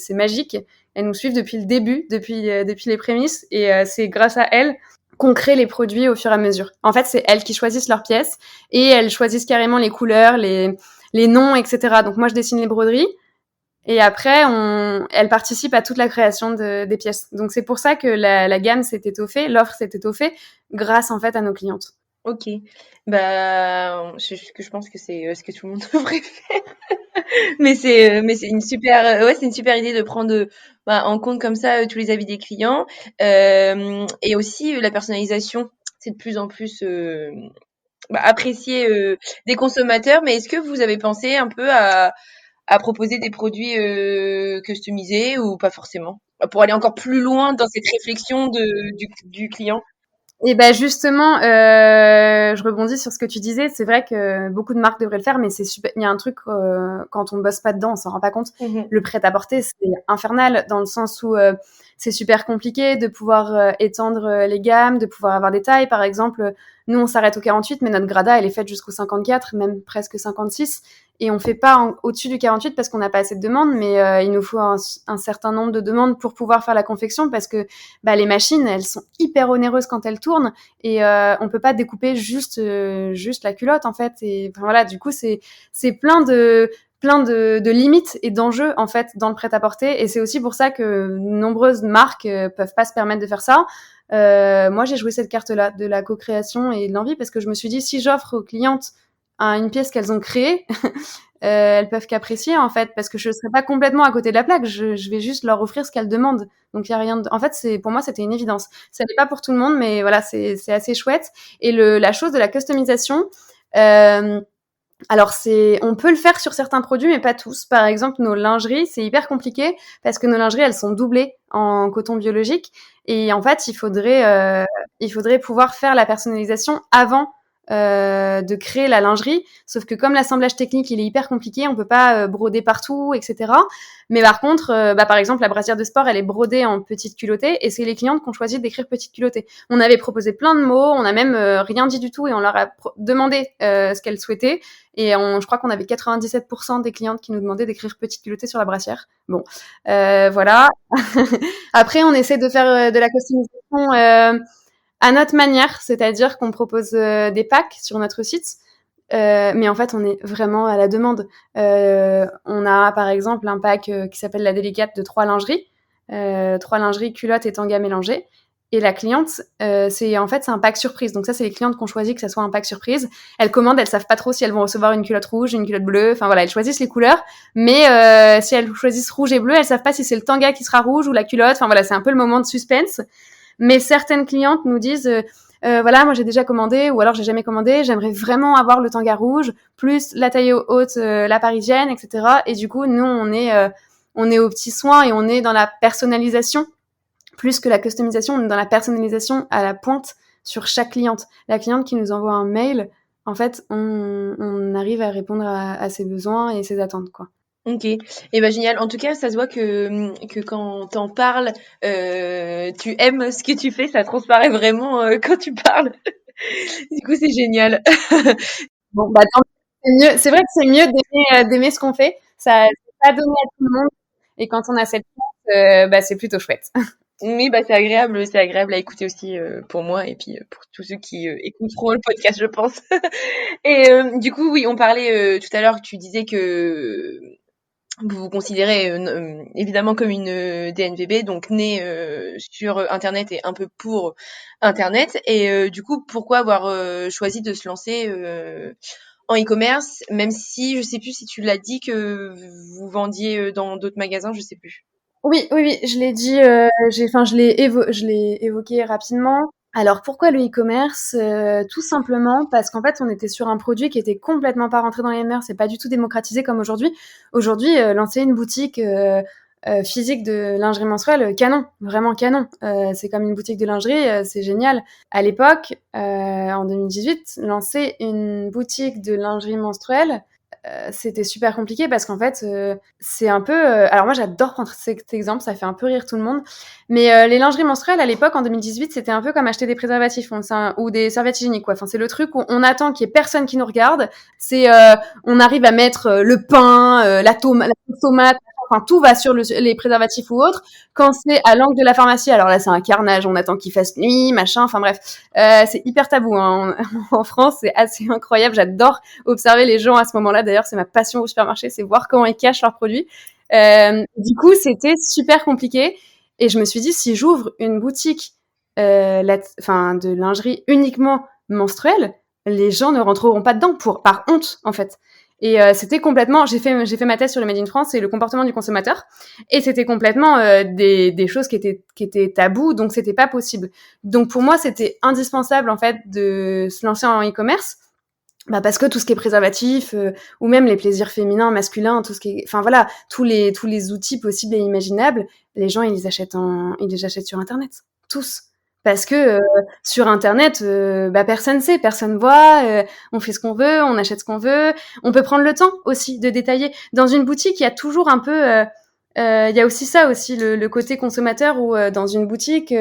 magique. Elles nous suivent depuis le début, depuis les prémices, et c'est grâce à elles qu'on crée les produits au fur et à mesure. En fait, c'est elles qui choisissent leurs pièces, et elles choisissent carrément les couleurs, les noms, etc. Donc moi, je dessine les broderies, et après, elles participent à toute la création des pièces. Donc c'est pour ça que la gamme s'est étoffée, l'offre s'est étoffée, grâce en fait à nos clientes. Ok, bah je pense que c'est ce que tout le monde devrait faire. mais c'est une super c'est une super idée de prendre en compte comme ça tous les avis des clients, et aussi la personnalisation, c'est de plus en plus apprécié des consommateurs. Mais est-ce que vous avez pensé un peu à proposer des produits customisés, ou pas forcément, pour aller encore plus loin dans cette réflexion du client? Et ben justement, je rebondis sur ce que tu disais. C'est vrai que beaucoup de marques devraient le faire, mais c'est super. Il y a un truc, quand on bosse pas dedans, on s'en rend pas compte. Le prêt-à-porter, c'est infernal dans le sens où c'est super compliqué de pouvoir étendre les gammes, de pouvoir avoir des tailles. Par exemple, nous on s'arrête au 48, mais notre grada elle est faite jusqu'au 54, même presque 56, et on fait pas au-dessus du 48 parce qu'on n'a pas assez de demandes. Mais il nous faut un certain nombre de demandes pour pouvoir faire la confection, parce que les machines elles sont hyper onéreuses quand elles tournent, et on peut pas découper juste la culotte en fait. Et enfin, voilà, du coup c'est plein de limites et d'enjeux en fait dans le prêt-à-porter, et c'est aussi pour ça que nombreuses marques peuvent pas se permettre de faire ça. Moi j'ai joué cette carte-là de la co-création et de l'envie, parce que je me suis dit, si j'offre aux clientes une pièce qu'elles ont créée, elles peuvent qu'apprécier en fait, parce que je serai pas complètement à côté de la plaque, je vais juste leur offrir ce qu'elles demandent. Donc il y a rien en fait, pour moi c'était une évidence. Ça n'est pas pour tout le monde, mais voilà, c'est assez chouette. Et la chose de la customisation, alors on peut le faire sur certains produits, mais pas tous. Par exemple, nos lingeries, c'est hyper compliqué parce que nos lingeries, elles sont doublées en coton biologique, et en fait, il faudrait pouvoir faire la personnalisation avant de créer la lingerie. Sauf que comme l'assemblage technique, il est hyper compliqué, on peut pas broder partout, etc. Mais par contre, par exemple, la brassière de sport, elle est brodée en petite culottée, et c'est les clientes qui ont choisi d'écrire petite culottée. On avait proposé plein de mots, on a même rien dit du tout, et on leur a demandé ce qu'elles souhaitaient. Et je crois qu'on avait 97% des clientes qui nous demandaient d'écrire petite culottée sur la brassière. Bon, voilà. Après, on essaie de faire de la customisation à notre manière, c'est-à-dire qu'on propose des packs sur notre site, mais en fait, on est vraiment à la demande. On a par exemple un pack qui s'appelle la délicate de 3 lingeries, 3 lingeries, culottes et tangas mélangés. Et la cliente, c'est un pack surprise. Donc ça, c'est les clientes qui ont choisi que ça soit un pack surprise. Elles commandent, elles savent pas trop si elles vont recevoir une culotte rouge, une culotte bleue. Enfin voilà, elles choisissent les couleurs. Mais si elles choisissent rouge et bleu, elles savent pas si c'est le tanga qui sera rouge ou la culotte. Enfin voilà, c'est un peu le moment de suspense. Mais certaines clientes nous disent voilà, moi j'ai déjà commandé, ou alors j'ai jamais commandé, j'aimerais vraiment avoir le Tanga rouge, plus la taille haute, la parisienne, etc. Et du coup, nous, on est aux petits soins et on est dans la personnalisation, plus que la customisation, on est dans la personnalisation à la pointe sur chaque cliente. La cliente qui nous envoie un mail, en fait, on arrive à répondre à ses besoins et ses attentes, quoi. Ok, et ben génial. En tout cas, ça se voit que quand t'en parles, tu aimes ce que tu fais, ça transparaît vraiment quand tu parles. Du coup, c'est génial. Bon, bah, tant mieux. C'est mieux. C'est vrai que c'est mieux d'aimer ce qu'on fait. Ça, c'est pas donné à tout le monde. Et quand on a cette chance, bah, c'est plutôt chouette. Oui, bah c'est agréable à écouter aussi pour moi et puis pour tous ceux qui écouteront le podcast, je pense. Et du coup, oui, on parlait tout à l'heure, tu disais que vous vous considérez évidemment comme une DNVB, donc née sur Internet et un peu pour Internet. Et du coup, pourquoi avoir choisi de se lancer en e-commerce, même si je sais plus si tu l'as dit que vous vendiez dans d'autres magasins, je sais plus. Oui, oui, oui, je l'ai dit, je l'ai évoqué rapidement. Alors pourquoi le e-commerce? Tout simplement parce qu'en fait, on était sur un produit qui était complètement pas rentré dans les mœurs, c'est pas du tout démocratisé comme aujourd'hui. Aujourd'hui, lancer une boutique physique de lingerie menstruelle, canon, vraiment canon. C'est comme une boutique de lingerie, c'est génial. À l'époque, en 2018, lancer une boutique de lingerie menstruelle, c'était super compliqué parce qu'en fait, c'est un peu. Alors moi, j'adore prendre cet exemple, ça fait un peu rire tout le monde. Mais les lingeries menstruelles à l'époque, en 2018, c'était un peu comme acheter des préservatifs ou des serviettes hygiéniques, quoi. Enfin, c'est le truc où on attend qu'il y ait personne qui nous regarde. C'est, on arrive à mettre le pain, la tomate. Enfin, tout va sur les préservatifs ou autres. Quand c'est à l'angle de la pharmacie, alors là, c'est un carnage. On attend qu'il fasse nuit, machin. Enfin bref, c'est hyper tabou. Hein. En France, c'est assez incroyable. J'adore observer les gens à ce moment-là. D'ailleurs, c'est ma passion au supermarché, c'est voir comment ils cachent leurs produits. Du coup, c'était super compliqué. Et je me suis dit, si j'ouvre une boutique de lingerie uniquement menstruelle, les gens ne rentreront pas dedans par honte, en fait. Et c'était complètement, j'ai fait ma thèse sur le Made in France et le comportement du consommateur, et c'était complètement des choses qui étaient tabous, donc c'était pas possible. Donc pour moi, c'était indispensable en fait de se lancer en e-commerce, bah parce que tout ce qui est préservatif, ou même les plaisirs féminins, masculins, tout ce qui est, enfin voilà, tous les outils possibles et imaginables, les gens ils les achètent sur internet, tous. Parce que sur internet, bah personne sait, personne voit, on fait ce qu'on veut, on achète ce qu'on veut, on peut prendre le temps aussi de détailler. Dans une boutique, il y a toujours un peu, il y a aussi ça aussi le côté consommateur où dans une boutique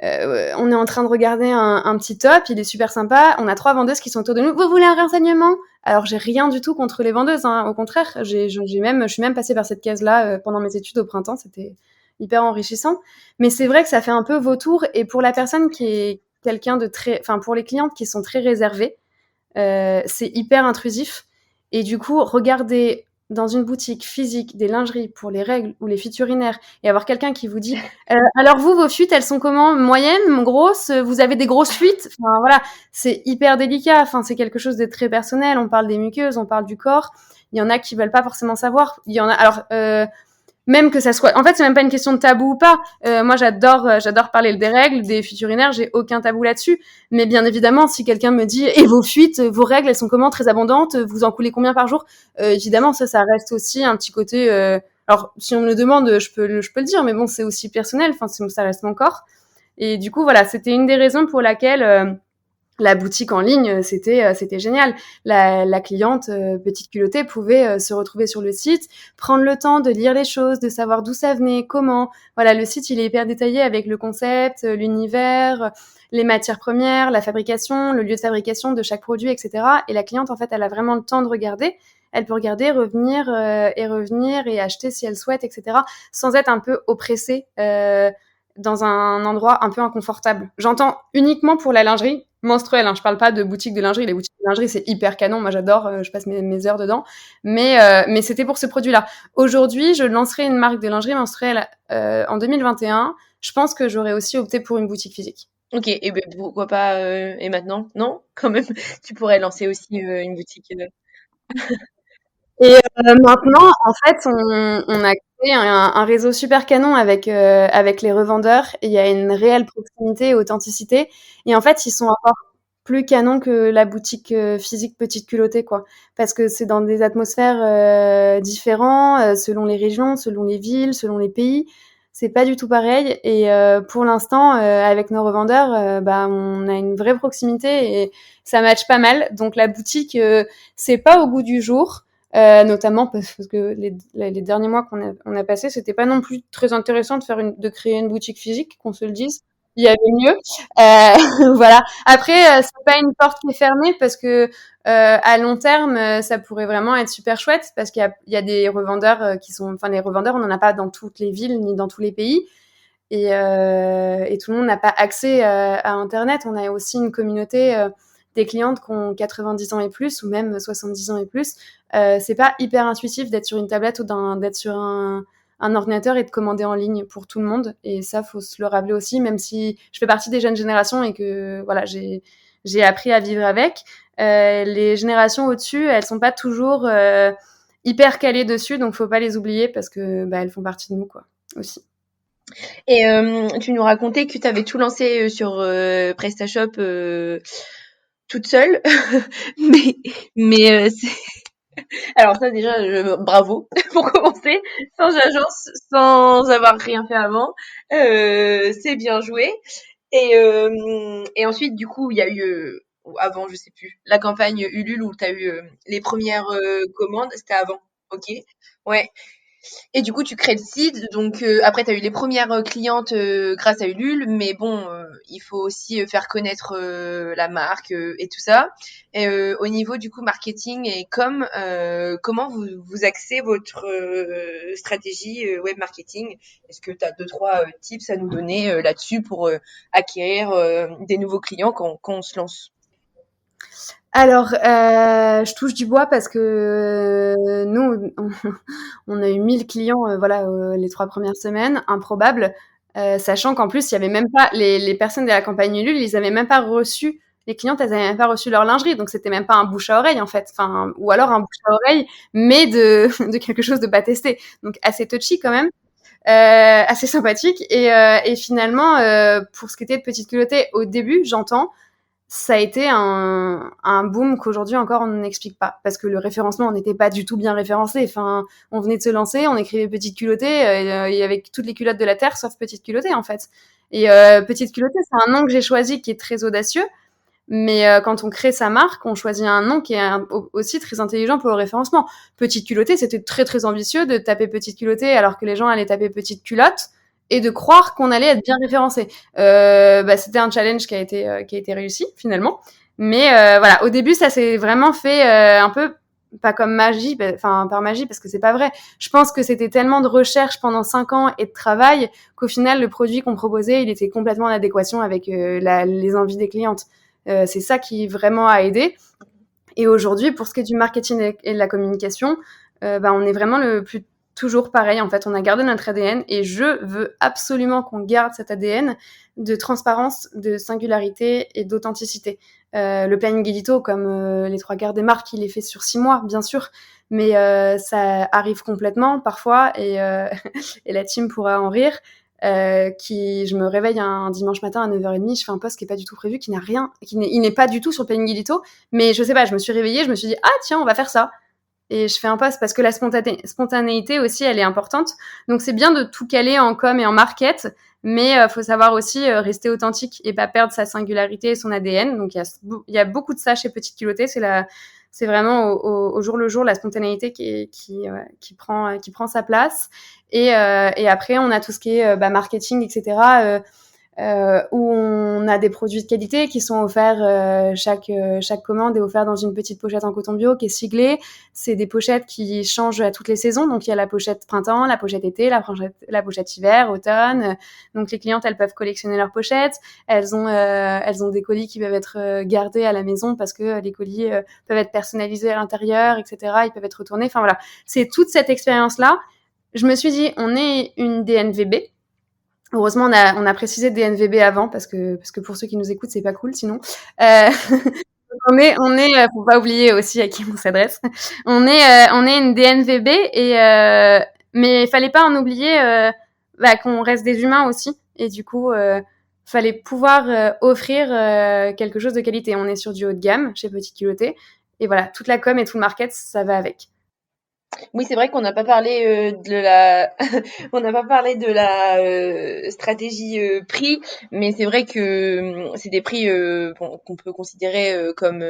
on est en train de regarder un petit top, il est super sympa, on a 3 vendeuses qui sont autour de nous. Vous voulez un renseignement? Alors j'ai rien du tout contre les vendeuses, hein. Au contraire, je suis même passée par cette case-là pendant mes études au printemps, c'était hyper enrichissant. Mais c'est vrai que ça fait un peu vautour, et pour la personne qui est quelqu'un de très, enfin pour les clientes qui sont très réservées, c'est hyper intrusif. Et du coup, regarder dans une boutique physique des lingeries pour les règles ou les fuites urinaires et avoir quelqu'un qui vous dit alors vous, vos fuites, elles sont comment? Moyennes, grosses? Vous avez des grosses fuites? Enfin voilà, c'est hyper délicat. Enfin, c'est quelque chose de très personnel. On parle des muqueuses, on parle du corps. Il y en a qui veulent pas forcément savoir. Il y en a. Alors, même que ça soit, en fait, c'est même pas une question de tabou ou pas. Moi, j'adore parler des règles, des fuites urinaires. J'ai aucun tabou là-dessus. Mais bien évidemment, si quelqu'un me dit et vos fuites, vos règles, elles sont comment? Très abondantes? Vous en coulez combien par jour? Évidemment, ça reste aussi un petit côté. Alors, si on me le demande, je peux le dire, mais bon, c'est aussi personnel. Enfin, ça reste mon corps. Et du coup, voilà, c'était une des raisons pour laquelle la boutique en ligne, c'était génial. La cliente petite culottée pouvait se retrouver sur le site, prendre le temps de lire les choses, de savoir d'où ça venait, comment. Voilà, le site il est hyper détaillé avec le concept, l'univers, les matières premières, la fabrication, le lieu de fabrication de chaque produit, etc. Et la cliente en fait, elle a vraiment le temps de regarder. Elle peut regarder, revenir et acheter si elle souhaite, etc. Sans être un peu oppressée. Dans un endroit un peu inconfortable. J'entends uniquement pour la lingerie menstruelle, hein. Je parle pas de boutique de lingerie. Les boutiques de lingerie, c'est hyper canon. Moi, j'adore. Je passe mes heures dedans. Mais c'était pour ce produit-là. Aujourd'hui, je lancerai une marque de lingerie menstruelle en 2021. Je pense que j'aurais aussi opté pour une boutique physique. Ok, et ben pourquoi pas et maintenant? Non, quand même, tu pourrais lancer aussi une boutique. Et maintenant, en fait, on a créé un réseau super canon avec les revendeurs et il y a une réelle proximité et authenticité. Et en fait, ils sont encore plus canons que la boutique physique Petite Culottée, quoi. Parce que c'est dans des atmosphères différentes, selon les régions, selon les villes, selon les pays. C'est pas du tout pareil. Et pour l'instant, avec nos revendeurs, on a une vraie proximité et ça matche pas mal. Donc la boutique, c'est pas au goût du jour. Notamment parce que les derniers mois on a passé, c'était pas non plus très intéressant de créer une boutique physique, qu'on se le dise. Il y avait mieux. Voilà. Après, c'est pas une porte qui est fermée parce que à long terme, ça pourrait vraiment être super chouette parce qu'il y a des revendeurs les revendeurs, on n'en a pas dans toutes les villes ni dans tous les pays. Et tout le monde n'a pas accès à Internet. On a aussi une communauté des clientes qui ont 90 ans et plus, ou même 70 ans et plus. C'est pas hyper intuitif d'être sur une tablette ou d'être sur un ordinateur et de commander en ligne pour tout le monde. Et ça, faut se le rappeler aussi, même si je fais partie des jeunes générations et que voilà, j'ai appris à vivre avec. Les générations au-dessus, elles sont pas toujours hyper calées dessus, donc faut pas les oublier parce que elles font partie de nous, quoi, aussi. Et tu nous racontais que tu avais tout lancé sur PrestaShop toute seule, mais alors ça déjà bravo pour commencer, sans agence, sans avoir rien fait avant, c'est bien joué. Et ensuite du coup il y a eu avant je sais plus la campagne Ulule où tu as eu les premières commandes, c'était avant, ok, ouais. Et du coup, tu crées le site. Donc, après, tu as eu les premières clientes grâce à Ulule. Mais bon, il faut aussi faire connaître la marque et tout ça. Et au niveau du coup marketing et comment vous axez votre stratégie web marketing? Est-ce que tu as deux, trois tips à nous donner là-dessus pour acquérir des nouveaux clients quand on se lance? Alors, je touche du bois parce que nous, on a eu 1000 clients, les 3 premières semaines, improbable, sachant qu'en plus, il y avait même pas les personnes de la campagne Ulule, ils avaient même pas reçu les clientes, elles avaient même pas reçu leur lingerie, donc c'était même pas un bouche à oreille, en fait. Enfin, ou alors un bouche à oreille, mais de de quelque chose de pas testé. Donc assez touchy quand même, assez sympathique et finalement, pour ce qui était de Petite Culottée, au début, j'entends, ça a été un boom qu'aujourd'hui encore on n'explique pas parce que le référencement on n'était pas du tout bien référencé. Enfin, on venait de se lancer, on écrivait Petite Culottée et avec toutes les culottes de la terre sauf Petite Culottée en fait. Et Petite Culottée, c'est un nom que j'ai choisi qui est très audacieux, mais quand on crée sa marque, on choisit un nom qui est aussi très intelligent pour le référencement. Petite Culottée, c'était très très ambitieux de taper Petite Culottée alors que les gens allaient taper Petite Culotte et de croire qu'on allait être bien référencé. C'était un challenge qui a été réussi finalement. Mais voilà, au début, ça s'est vraiment fait un peu pas comme magie, par magie parce que c'est pas vrai. Je pense que c'était tellement de recherche pendant 5 ans et de travail qu'au final, le produit qu'on proposait, il était complètement en adéquation avec les envies des clientes. C'est ça qui vraiment a aidé. Et aujourd'hui, pour ce qui est du marketing et de la communication, on est vraiment le plus toujours pareil. En fait, on a gardé notre ADN et je veux absolument qu'on garde cet ADN de transparence, de singularité et d'authenticité. Le planning édito, comme les 3 quarts des marques, il est fait sur 6 mois, bien sûr, mais ça arrive complètement parfois et la team pourra en rire. Je me réveille un dimanche matin à 9h30, je fais un post qui est pas du tout prévu, il n'est pas du tout sur le planning édito, mais je sais pas, je me suis réveillée, je me suis dit, ah tiens, on va faire ça. Et je fais un post parce que la spontanéité aussi, elle est importante. Donc c'est bien de tout caler en com et en market, mais faut savoir aussi rester authentique et pas perdre sa singularité et son ADN. Donc il y a beaucoup de ça chez Petite Culottée, c'est vraiment au jour le jour la spontanéité qui prend sa place. Et après, on a tout ce qui est marketing, etc., où on a des produits de qualité qui sont offerts, chaque commande est offerte dans une petite pochette en coton bio qui est siglée. C'est des pochettes qui changent à toutes les saisons, donc il y a la pochette printemps, la pochette été, la pochette hiver, automne. Donc les clientes, elles peuvent collectionner leurs pochettes. Elles ont des colis qui peuvent être gardés à la maison parce que les colis peuvent être personnalisés à l'intérieur, etc. Ils peuvent être retournés. Enfin voilà, c'est toute cette expérience-là. Je me suis dit, on est une DNVB. Heureusement, on a précisé DNVB avant parce que pour ceux qui nous écoutent, c'est pas cool sinon. On est, faut pas oublier aussi à qui on s'adresse. On est une DNVB et Mais il fallait pas en oublier qu'on reste des humains aussi. Et du coup, fallait pouvoir offrir quelque chose de qualité. On est sur du haut de gamme chez Petite Culottée. Et voilà, toute la com et tout le market, ça va avec. Oui, c'est vrai qu'on n'a pas parlé de la, on n'a pas parlé de la stratégie prix, mais c'est vrai que c'est des prix qu'on peut considérer comme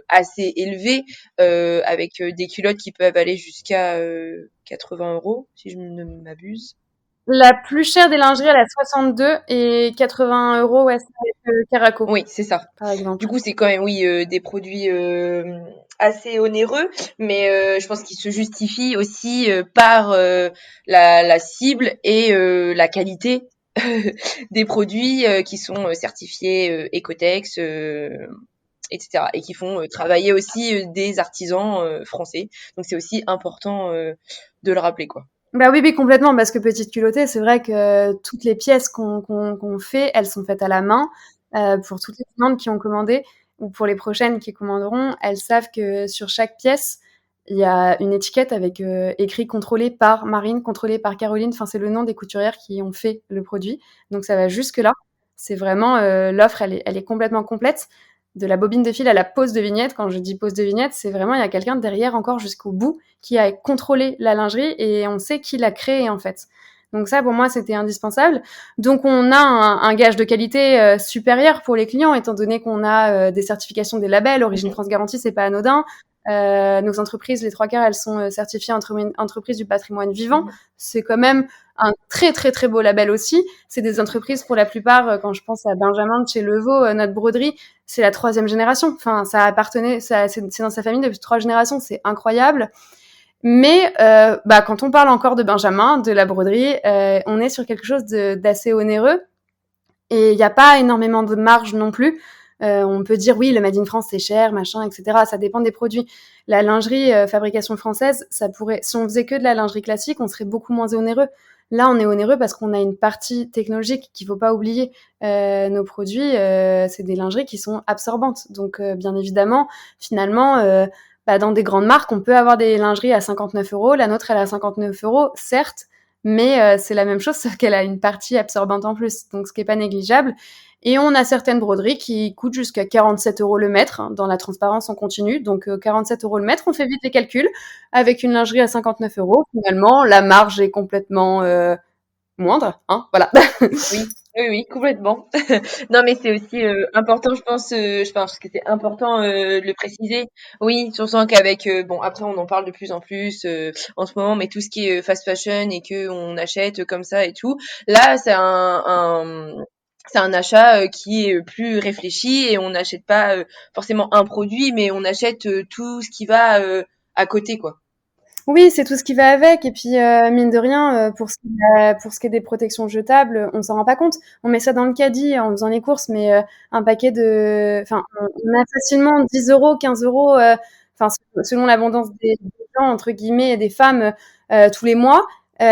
assez élevés, avec des culottes qui peuvent aller jusqu'à 80 €, si je ne m'abuse. La plus chère des lingeries, elle est à 62 et 80 €, ouais, c'est avec Caraco, Oui, c'est ça. par Du exemple. coup, c'est quand même, oui, des produits assez onéreux, mais je pense qu'ils se justifient aussi par la cible et la qualité des produits qui sont certifiés Ecotex, etc. Et qui font travailler aussi des artisans français. Donc, c'est aussi important de le rappeler, quoi. Bah oui, oui, complètement, parce que Petite Culottée, c'est vrai que toutes les pièces qu'on fait, elles sont faites à la main. Pour toutes les clientes qui ont commandé ou pour les prochaines qui commanderont, elles savent que sur chaque pièce, il y a une étiquette avec écrit contrôlé par Marine, contrôlé par Caroline. Enfin, c'est le nom des couturières qui ont fait le produit. Donc ça va jusque là. C'est vraiment l'offre, elle est complètement complète. De la bobine de fil à la pose de vignette. Quand je dis pose de vignette, c'est vraiment il y a quelqu'un derrière encore jusqu'au bout qui a contrôlé la lingerie et on sait qui l'a créée en fait. Donc ça, pour moi, c'était indispensable. Donc on a un gage de qualité supérieur pour les clients, étant donné qu'on a des certifications des labels. Origine France Garantie, c'est pas anodin. Nos entreprises, les 3/4, elles sont certifiées entreprises du patrimoine vivant. C'est quand même un très très très beau label aussi. C'est des entreprises pour la plupart, quand je pense à Benjamin de chez Levaux, notre broderie, c'est la 3e génération. Enfin, ça appartenait, c'est dans sa famille depuis 3 générations. C'est incroyable. Mais quand on parle encore de Benjamin, de la broderie, on est sur quelque chose d'assez onéreux. Et il n'y a pas énormément de marge non plus. On peut dire oui, le Made in France c'est cher, machin, etc. Ça dépend des produits. La lingerie fabrication française, ça pourrait, si on faisait que de la lingerie classique, on serait beaucoup moins onéreux. Là, on est onéreux parce qu'on a une partie technologique qu'il faut pas oublier. Nos produits, c'est des lingeries qui sont absorbantes. Donc, bien évidemment, finalement, dans des grandes marques, on peut avoir des lingeries à 59 €. La nôtre, elle est à 59 €, certes, mais c'est la même chose, sauf qu'elle a une partie absorbante en plus, donc ce qui est pas négligeable. Et on a certaines broderies qui coûtent jusqu'à 47 € le mètre. Hein, dans la transparence, on continue. Donc 47 € le mètre, on fait vite les calculs. Avec une lingerie à 59 €, finalement, la marge est complètement moindre. Hein, voilà. Oui, oui, oui, complètement. Non, mais c'est aussi important, je pense que c'est important de le préciser. Oui, surtout qu'avec, bon, après on en parle de plus en plus en ce moment, mais tout ce qui est fast fashion et que on achète comme ça et tout, là, c'est un achat qui est plus réfléchi et on n'achète pas forcément un produit, mais on achète tout ce qui va à côté, quoi. Oui, c'est tout ce qui va avec. Et puis, mine de rien, pour ce qui est des protections jetables, on s'en rend pas compte. On met ça dans le caddie en faisant les courses, mais un paquet de, enfin, on a facilement 10 €, 15 €, enfin, selon l'abondance des gens entre guillemets et des femmes tous les mois.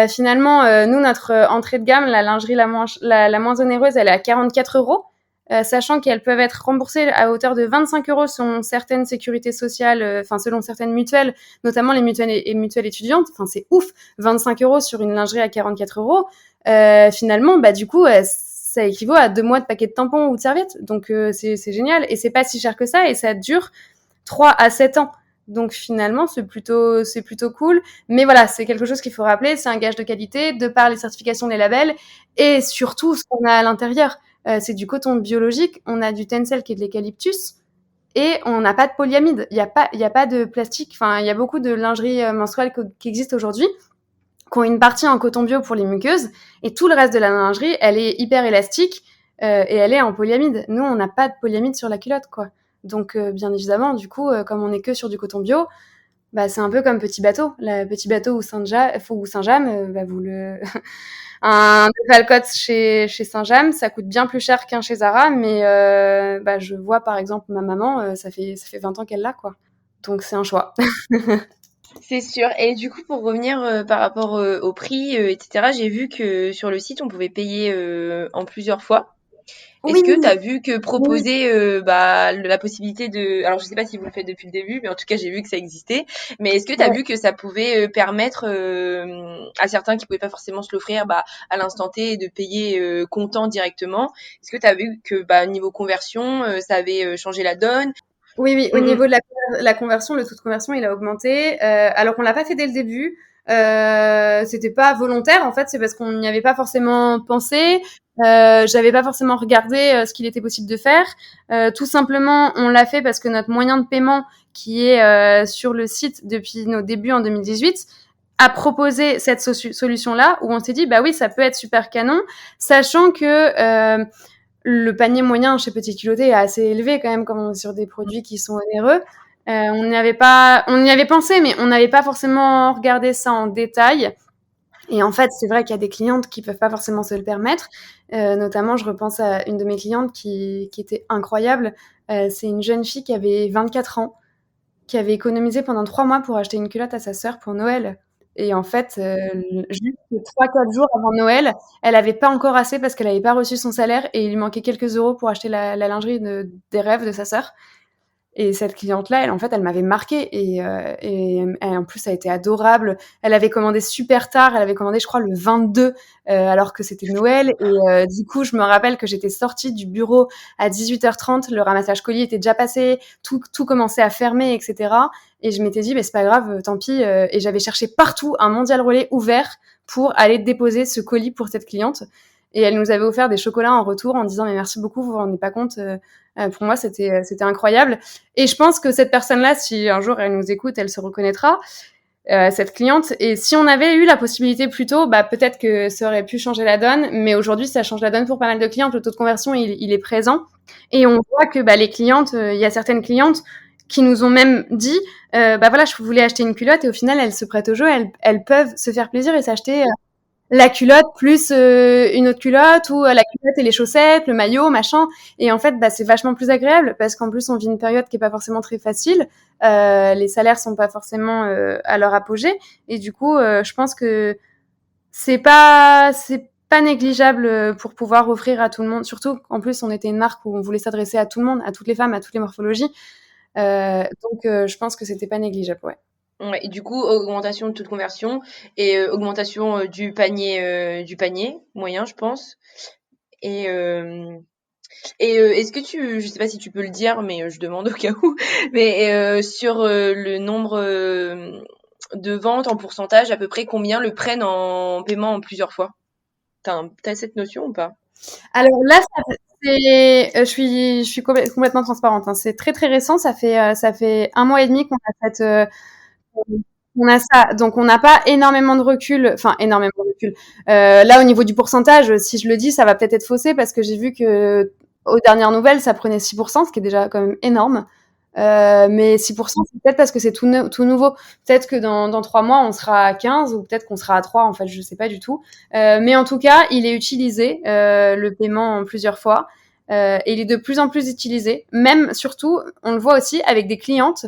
Finalement, nous, notre entrée de gamme, la lingerie la moins onéreuse, elle est à 44 €. Sachant qu'elles peuvent être remboursées à hauteur de 25 € selon certaines sécurités sociales, enfin selon certaines mutuelles, notamment les mutuelles et mutuelles étudiantes. Enfin c'est ouf, 25 € sur une lingerie à 44 €. Finalement, du coup, ça équivaut à 2 mois de paquets de tampons ou de serviettes. Donc c'est génial et c'est pas si cher que ça et ça dure 3 à 7 ans. Donc finalement, c'est plutôt cool. Mais voilà, c'est quelque chose qu'il faut rappeler, c'est un gage de qualité de par les certifications des labels et surtout ce qu'on a à l'intérieur. C'est du coton biologique, on a du tencel qui est de l'eucalyptus et on n'a pas de polyamide. Il y a pas de plastique. Enfin, il y a beaucoup de lingerie menstruelle qui existent aujourd'hui, qui ont une partie en coton bio pour les muqueuses et tout le reste de la lingerie, elle est hyper élastique et elle est en polyamide. Nous, on n'a pas de polyamide sur la culotte, quoi. Donc, bien évidemment, du coup, comme on est que sur du coton bio, c'est un peu comme Petit Bateau. Petit Bateau ou Saint-James, vous le un Falcotte chez Saint-James, ça coûte bien plus cher qu'un chez Zara, mais je vois par exemple ma maman, ça fait 20 ans qu'elle l'a, quoi. Donc c'est un choix. C'est sûr. Et du coup, pour revenir par rapport au prix, etc., j'ai vu que sur le site, on pouvait payer en plusieurs fois. Est-ce que tu as vu que proposer la possibilité de... Alors, je sais pas si vous le faites depuis le début, mais en tout cas, j'ai vu que ça existait. Mais est-ce que tu as vu que ça pouvait permettre à certains qui pouvaient pas forcément se l'offrir à l'instant T de payer comptant directement? Est-ce que tu as vu que niveau conversion, ça avait changé la donne? Oui, au niveau de la conversion, le taux de conversion, il a augmenté. Alors qu'on l'a pas fait dès le début. C'était pas volontaire, en fait, c'est parce qu'on n'y avait pas forcément pensé. J'avais pas forcément regardé ce qu'il était possible de faire. Tout simplement, on l'a fait parce que notre moyen de paiement, qui est sur le site depuis nos débuts en 2018, a proposé cette solution-là, où on s'est dit, bah oui, ça peut être super canon, sachant que le panier moyen chez Petit Culotté est assez élevé quand même, comme on est sur des produits qui sont onéreux. On y avait pensé, mais on n'avait pas forcément regardé ça en détail. Et en fait, c'est vrai qu'il y a des clientes qui peuvent pas forcément se le permettre. Notamment, je repense à une de mes clientes qui était incroyable. C'est une jeune fille qui avait 24 ans, qui avait économisé pendant 3 mois pour acheter une culotte à sa sœur pour Noël. Et en fait, juste 3-4 jours avant Noël, elle avait pas encore assez parce qu'elle avait pas reçu son salaire et il lui manquait quelques euros pour acheter la lingerie des rêves de sa sœur. Et cette cliente-là, elle m'avait marquée et elle, en plus, ça a été adorable. Elle avait commandé super tard. Elle avait commandé, je crois, le 22, alors que c'était Noël. Et du coup, je me rappelle que j'étais sortie du bureau à 18h30. Le ramassage colis était déjà passé. Tout commençait à fermer, etc. Et je m'étais dit, c'est pas grave, tant pis. Et j'avais cherché partout un Mondial Relais ouvert pour aller déposer ce colis pour cette cliente. Et elle nous avait offert des chocolats en retour en disant, mais merci beaucoup, vous vous rendez pas compte. Pour moi, c'était incroyable. Et je pense que cette personne-là, si un jour elle nous écoute, elle se reconnaîtra, cette cliente. Et si on avait eu la possibilité plus tôt, peut-être que ça aurait pu changer la donne. Mais aujourd'hui, ça change la donne pour pas mal de clientes. Le taux de conversion, il est présent. Et on voit que les clientes, il y a certaines clientes qui nous ont même dit, voilà, je voulais acheter une culotte et au final, elles se prêtent au jeu. Elles peuvent se faire plaisir et s'acheter la culotte plus une autre culotte ou la culotte et les chaussettes, le maillot, machin. Et en fait, c'est vachement plus agréable parce qu'en plus, on vit une période qui est pas forcément très facile. Les salaires sont pas forcément à leur apogée. Et du coup, je pense que c'est pas négligeable pour pouvoir offrir à tout le monde. Surtout, en plus, on était une marque où on voulait s'adresser à tout le monde, à toutes les femmes, à toutes les morphologies. Donc, je pense que c'était pas négligeable, ouais. Ouais, et du coup, augmentation de taux de conversion et augmentation du panier moyen, je pense. Et est-ce que je sais pas si tu peux le dire, mais je demande au cas où, mais sur le nombre de ventes en pourcentage, à peu près combien le prennent en paiement en plusieurs fois? T'as cette notion ou pas? Alors là, je suis complètement transparente, hein. C'est très très récent. Ça fait 1 mois et demi qu'on a on a ça. Donc on n'a pas énormément de recul. Enfin énormément de recul. Là, au niveau du pourcentage, si je le dis, ça va peut-être être faussé parce que j'ai vu que aux dernières nouvelles, ça prenait 6%, ce qui est déjà quand même énorme. Mais 6%, c'est peut-être parce que c'est tout nouveau. Peut-être que dans 3 mois, on sera à 15 ou peut-être qu'on sera à 3. En fait, je sais pas du tout. Mais en tout cas, il est utilisé, le paiement en plusieurs fois. Et il est de plus en plus utilisé. Même, surtout, on le voit aussi avec des clientes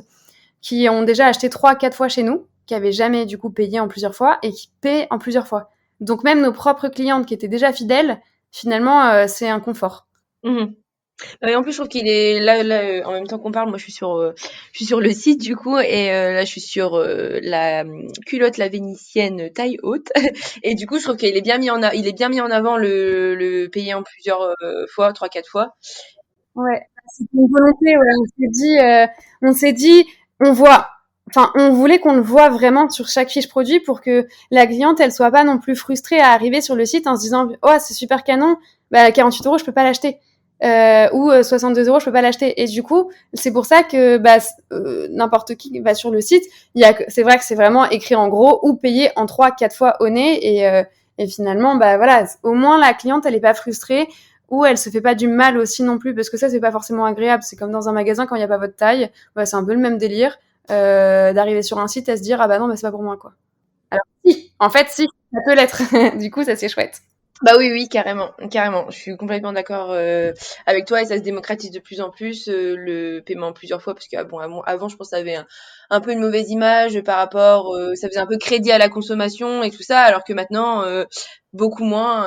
qui ont déjà acheté 3-4 fois chez nous, qui avaient jamais du coup payé en plusieurs fois et qui paient en plusieurs fois. Donc même nos propres clientes qui étaient déjà fidèles, finalement, c'est un confort. Mmh. En plus, je trouve qu'il est là en même temps qu'on parle, moi je suis sur le site du coup et là je suis sur la culotte la vénitienne taille haute et du coup je trouve qu'il est bien mis il est bien mis en avant le payer en plusieurs fois, 3-4 fois. Ouais, c'était une volonté, ouais. On s'est dit, on voulait qu'on le voit vraiment sur chaque fiche produit pour que la cliente, elle soit pas non plus frustrée à arriver sur le site en se disant, oh, c'est super canon, 48 € je peux pas l'acheter. Ou 62 €, je peux pas l'acheter. Et du coup, c'est pour ça que n'importe qui va sur le site, c'est vrai que c'est vraiment écrit en gros ou payé en 3-4 fois au nez et finalement, voilà, au moins la cliente, elle est pas frustrée ou elle se fait pas du mal aussi non plus parce que ça, c'est pas forcément agréable. C'est comme dans un magasin quand il y a pas votre taille, c'est un peu le même délire d'arriver sur un site et se dire ah non, c'est pas pour moi quoi. Alors si, en fait si, ça peut l'être. Du coup, ça c'est chouette. Oui, carrément. Je suis complètement d'accord avec toi et ça se démocratise de plus en plus le paiement en plusieurs fois parce que avant je pense que ça avait un peu une mauvaise image par rapport, ça faisait un peu crédit à la consommation et tout ça, alors que maintenant, beaucoup moins,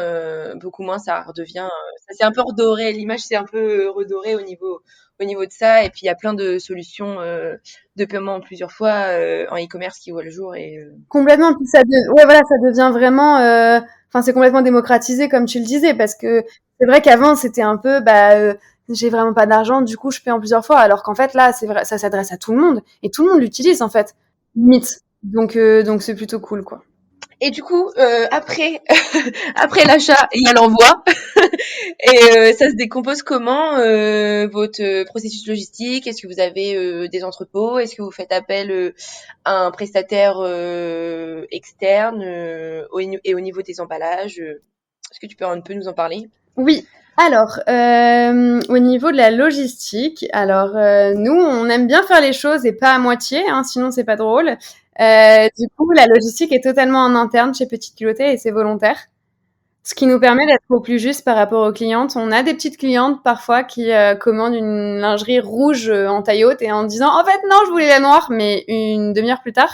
ça redevient, ça s'est un peu redoré, l'image s'est un peu redorée au niveau de ça, et puis il y a plein de solutions de paiement en plusieurs fois en e-commerce qui voient le jour et Complètement. Puis ouais, voilà, ça devient vraiment, enfin, c'est complètement démocratisé, comme tu le disais, parce que c'est vrai qu'avant, c'était un peu, j'ai vraiment pas d'argent, du coup, je paie en plusieurs fois, alors qu'en fait, là, c'est vrai, ça s'adresse à tout le monde, et tout le monde l'utilise, en fait. Limite. Donc c'est plutôt cool, quoi. Et du coup, après, après l'achat, il y a l'envoi. Et ça se décompose comment, votre processus logistique? Est-ce que vous avez des entrepôts? Est-ce que vous faites appel à un prestataire externe et au niveau des emballages? Est-ce que tu peux un peu nous en parler? Oui. Alors, au niveau de la logistique, alors nous, on aime bien faire les choses et pas à moitié, hein, sinon c'est pas drôle. Du coup, la logistique est totalement en interne chez Petite Culottée et c'est volontaire. Ce qui nous permet d'être au plus juste par rapport aux clientes. On a des petites clientes parfois qui commandent une lingerie rouge en taille haute et en disant en fait non, je voulais la noire, mais une demi-heure plus tard,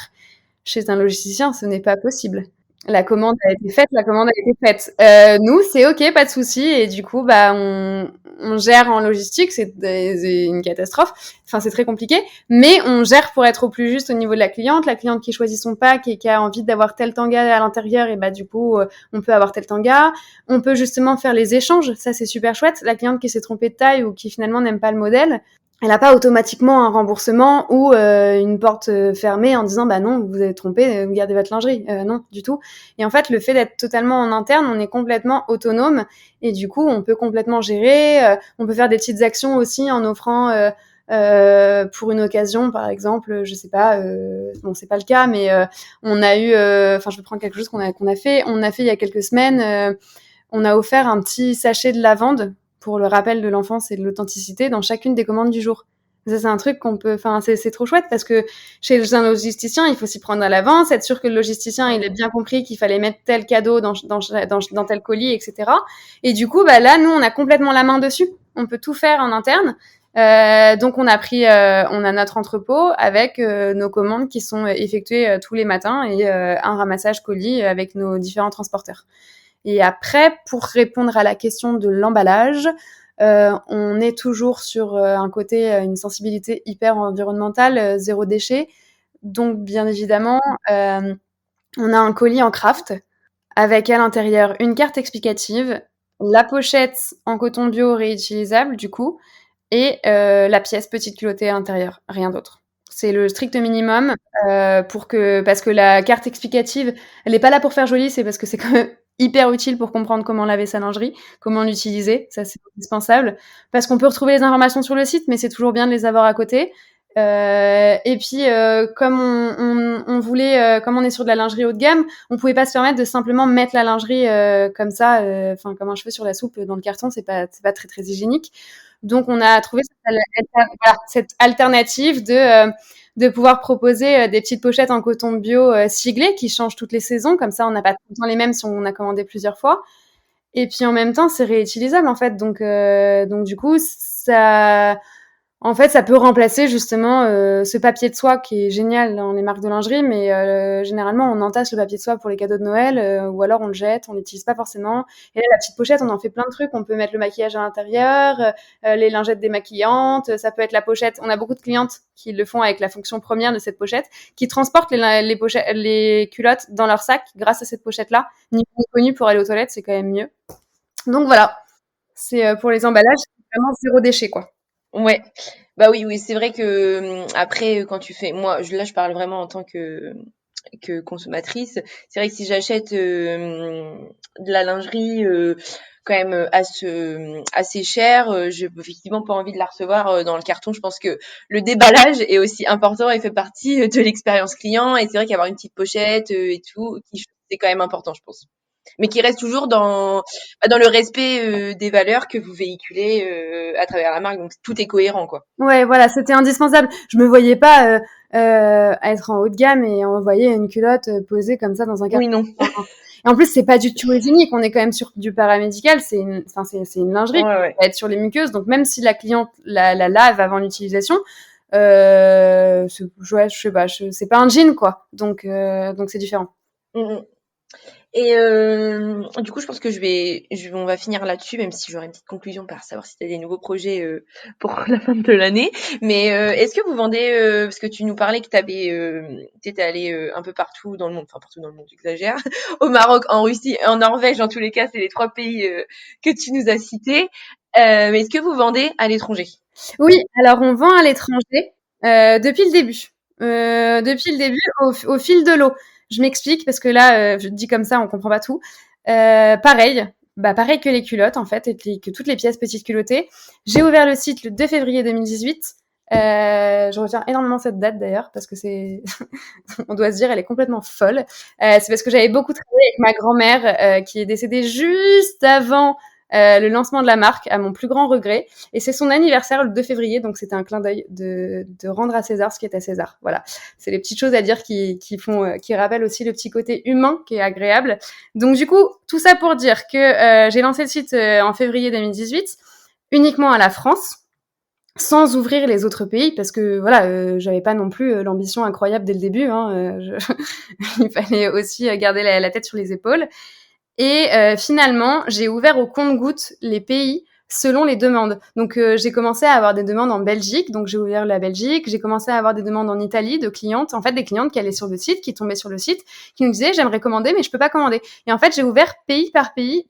chez un logisticien, ce n'est pas possible. La commande a été faite, la commande a été faite. Nous, c'est ok, pas de souci, et du coup, on gère en logistique, c'est une catastrophe. Enfin, c'est très compliqué, mais on gère pour être au plus juste au niveau de la cliente qui choisit son pack et qui a envie d'avoir tel tanga à l'intérieur, et du coup, on peut avoir tel tanga. On peut justement faire les échanges, ça c'est super chouette. La cliente qui s'est trompée de taille ou qui finalement n'aime pas le modèle, elle n'a pas automatiquement un remboursement ou une porte fermée en disant non, vous avez trompé, gardez votre lingerie. Non, du tout. Et en fait, le fait d'être totalement en interne, on est complètement autonome et du coup, on peut complètement gérer. On peut faire des petites actions aussi en offrant pour une occasion, par exemple, je sais pas, bon, c'est pas le cas, mais on a eu, je vais prendre quelque chose qu'on a fait. On a fait il y a quelques semaines, on a offert un petit sachet de lavande pour le rappel de l'enfance et de l'authenticité dans chacune des commandes du jour. Ça, c'est un truc qu'on peut, c'est trop chouette parce que chez un logisticien, il faut s'y prendre à l'avance, être sûr que le logisticien, il ait bien compris qu'il fallait mettre tel cadeau dans tel colis, etc. Et du coup, là, nous, on a complètement la main dessus. On peut tout faire en interne. Donc, on a notre entrepôt avec nos commandes qui sont effectuées tous les matins et un ramassage colis avec nos différents transporteurs. Et après, pour répondre à la question de l'emballage, on est toujours sur un côté, une sensibilité hyper environnementale, zéro déchet. Donc, bien évidemment, on a un colis en craft avec à l'intérieur une carte explicative, la pochette en coton bio réutilisable du coup, et la pièce petite culottée à l'intérieur, rien d'autre. C'est le strict minimum parce que la carte explicative, elle n'est pas là pour faire joli, c'est parce que c'est quand même hyper utile pour comprendre comment laver sa lingerie, comment l'utiliser, ça c'est indispensable. Parce qu'on peut retrouver les informations sur le site, mais c'est toujours bien de les avoir à côté. Et puis comme on voulait, comme on est sur de la lingerie haut de gamme, on pouvait pas se permettre de simplement mettre la lingerie comme ça, comme un cheveu sur la soupe dans le carton, c'est pas très très hygiénique. Donc on a trouvé cette alternative de pouvoir proposer des petites pochettes en coton bio siglées qui changent toutes les saisons, comme ça on n'a pas tout le temps les mêmes si on a commandé plusieurs fois. Et puis en même temps c'est réutilisable en fait, donc du coup ça peut remplacer justement ce papier de soie qui est génial dans les marques de lingerie, mais généralement on entasse le papier de soie pour les cadeaux de Noël ou alors on le jette, on l'utilise pas forcément. Et là, la petite pochette, on en fait plein de trucs. On peut mettre le maquillage à l'intérieur, les lingettes démaquillantes. Ça peut être la pochette. On a beaucoup de clientes qui le font avec la fonction première de cette pochette, qui transportent les culottes dans leur sac grâce à cette pochette-là. Ni connu pour aller aux toilettes, c'est quand même mieux. Donc voilà, c'est pour les emballages, c'est vraiment zéro déchet quoi. Ouais. Oui, c'est vrai que après quand tu fais là je parle vraiment en tant que consommatrice. C'est vrai que si j'achète de la lingerie quand même assez chère, j'ai effectivement pas envie de la recevoir dans le carton. Je pense que le déballage est aussi important et fait partie de l'expérience client, et c'est vrai qu'avoir une petite pochette et tout, c'est quand même important, je pense. Mais qui reste toujours dans le respect des valeurs que vous véhiculez à travers la marque. Donc tout est cohérent, quoi. Ouais, voilà, c'était indispensable. Je me voyais pas être en haut de gamme et envoyer une culotte posée comme ça dans un carton. Oui, non. Et en plus, c'est pas du tout hygiénique. On est quand même sur du paramédical. C'est une lingerie qui va être sur les muqueuses. Donc même si la cliente la lave avant l'utilisation, Ouais, je sais pas, c'est pas un jean quoi, donc c'est différent. Mmh. Et du coup, je pense que on va finir là-dessus, même si j'aurai une petite conclusion par savoir si tu as des nouveaux projets pour la fin de l'année. Mais est-ce que vous vendez, parce que tu nous parlais que t'étais allé un peu partout dans le monde, enfin partout dans le monde, j'exagère, au Maroc, en Russie, en Norvège, en tous les cas, c'est les 3 pays que tu nous as cités. Mais est-ce que vous vendez à l'étranger? Oui, alors on vend à l'étranger depuis le début. Depuis le début, au fil de l'eau. Je m'explique parce que là, je te dis comme ça, on comprend pas tout. Pareil que les culottes en fait, et que toutes les pièces petites culottées. J'ai ouvert le site le 2 février 2018. Je retiens énormément cette date d'ailleurs parce que on doit se dire, elle est complètement folle. C'est parce que j'avais beaucoup travaillé avec ma grand-mère qui est décédée juste avant le lancement de la marque, à mon plus grand regret. Et c'est son anniversaire le 2 février, donc c'était un clin d'œil de rendre à César ce qui est à César. Voilà, c'est les petites choses à dire qui rappellent aussi le petit côté humain qui est agréable. Donc du coup, tout ça pour dire que j'ai lancé le site en février 2018, uniquement à la France, sans ouvrir les autres pays, parce que voilà, j'avais pas non plus l'ambition incroyable dès le début. Il fallait aussi garder la tête sur les épaules. Et finalement, j'ai ouvert au compte-gouttes les pays selon les demandes. Donc j'ai commencé à avoir des demandes en Belgique, donc j'ai ouvert la Belgique. J'ai commencé à avoir des demandes en Italie de clientes, en fait des clientes qui allaient sur le site, qui tombaient sur le site, qui nous disaient j'aimerais commander mais je peux pas commander. Et en fait j'ai ouvert pays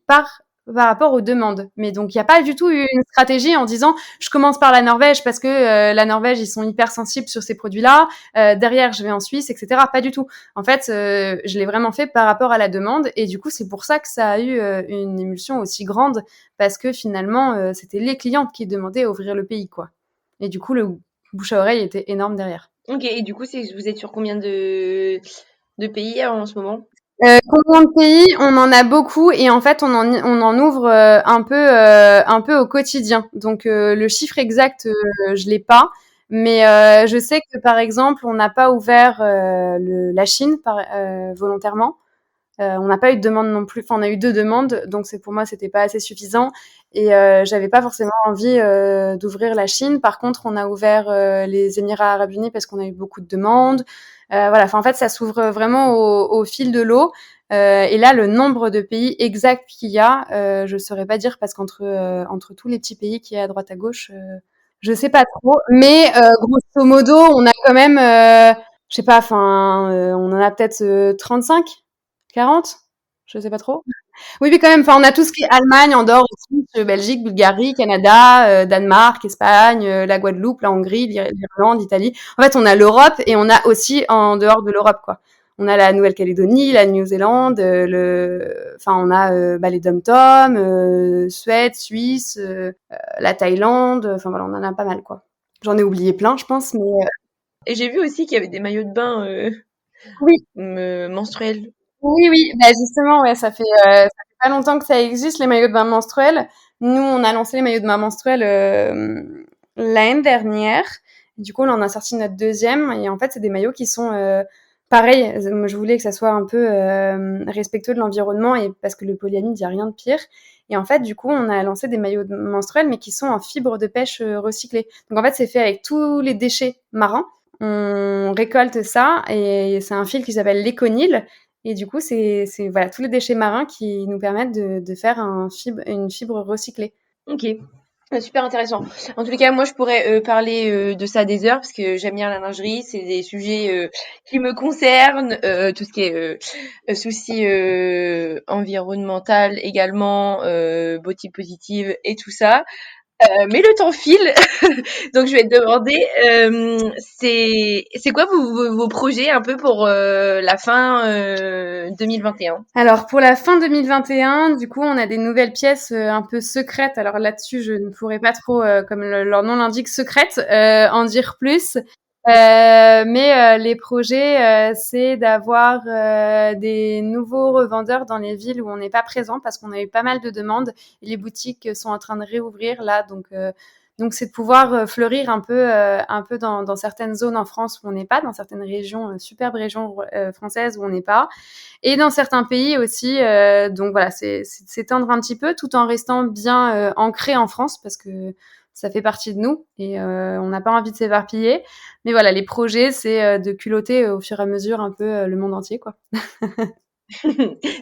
par rapport aux demandes. Mais donc il n'y a pas du tout eu une stratégie en disant je commence par la Norvège parce que la Norvège ils sont hyper sensibles sur ces produits-là. Derrière je vais en Suisse, etc. Pas du tout. En fait, je l'ai vraiment fait par rapport à la demande et du coup, c'est pour ça que ça a eu une émulsion aussi grande parce que finalement, c'était les clientes qui demandaient à ouvrir le pays, quoi. Et du coup, le bouche à oreille était énorme derrière. Ok, et du coup, vous êtes sur combien de pays en ce moment? Combien de pays? On en a beaucoup et en fait, on en ouvre un peu au quotidien. Donc, le chiffre exact, je l'ai pas. Mais je sais que par exemple, on n'a pas ouvert la Chine volontairement. On n'a pas eu de demande non plus. Enfin, on a eu 2 demandes, donc pour moi, c'était pas assez suffisant. Et j'avais pas forcément envie d'ouvrir la Chine. Par contre, on a ouvert les Émirats Arabes Unis parce qu'on a eu beaucoup de demandes. Voilà. Enfin, en fait, ça s'ouvre vraiment au fil de l'eau. Et là, le nombre de pays exact qu'il y a, je saurais pas dire parce entre tous les petits pays qu'il y a à droite à gauche, je sais pas trop. Mais grosso modo, on a quand même, je sais pas. Enfin, on en a peut-être 35. 40? Je sais pas trop. Oui, mais quand même, enfin, on a tout ce qui est Allemagne, Andorre, Autriche, Belgique, Bulgarie, Canada, Danemark, Espagne, la Guadeloupe, la Hongrie, l'Irlande, l'Italie. En fait, on a l'Europe et on a aussi en dehors de l'Europe, quoi. On a la Nouvelle-Calédonie, la Nouvelle-Zélande, enfin, on a les Dom-Tom, Suède, Suisse, la Thaïlande. Enfin voilà, on en a pas mal, quoi. J'en ai oublié plein, je pense, mais Et j'ai vu aussi qu'il y avait des maillots de bain oui. menstruels. Oui, bah justement, ouais, ça fait pas longtemps que ça existe, les maillots de bain menstruels. Nous, on a lancé les maillots de bain menstruels l'année dernière. Du coup, là, on a sorti notre deuxième. Et en fait, c'est des maillots qui sont pareils. Moi, je voulais que ça soit un peu respectueux de l'environnement et parce que le polyamide, il n'y a rien de pire. Et en fait, du coup, on a lancé des maillots menstruels, mais qui sont en fibre de pêche recyclée. Donc, en fait, c'est fait avec tous les déchets marins. On récolte ça et c'est un fil qui s'appelle l'éconil. Et du coup, c'est voilà, tous les déchets marins qui nous permettent de faire une fibre recyclée. Ok, super intéressant. En tous les cas, moi, je pourrais parler de ça des heures parce que j'aime bien la lingerie. C'est des sujets qui me concernent, tout ce qui est soucis environnemental également, body positive et tout ça. Mais le temps file, donc je vais te demander, c'est quoi vos projets un peu pour la fin 2021? Alors pour la fin 2021, du coup, on a des nouvelles pièces un peu secrètes. Alors là-dessus, je ne pourrais pas trop, comme leur nom l'indique, secrètes, en dire plus. Mais les projets, c'est d'avoir des nouveaux revendeurs dans les villes où on n'est pas présent parce qu'on a eu pas mal de demandes et les boutiques sont en train de réouvrir là. Donc c'est de pouvoir fleurir un peu dans certaines zones en France où on n'est pas, dans certaines régions, superbes régions françaises où on n'est pas, et dans certains pays aussi. Donc voilà, c'est s'étendre un petit peu tout en restant bien ancré en France parce que ça fait partie de nous et on n'a pas envie de s'éparpiller. Mais voilà, les projets, c'est de culotter au fur et à mesure un peu le monde entier, quoi.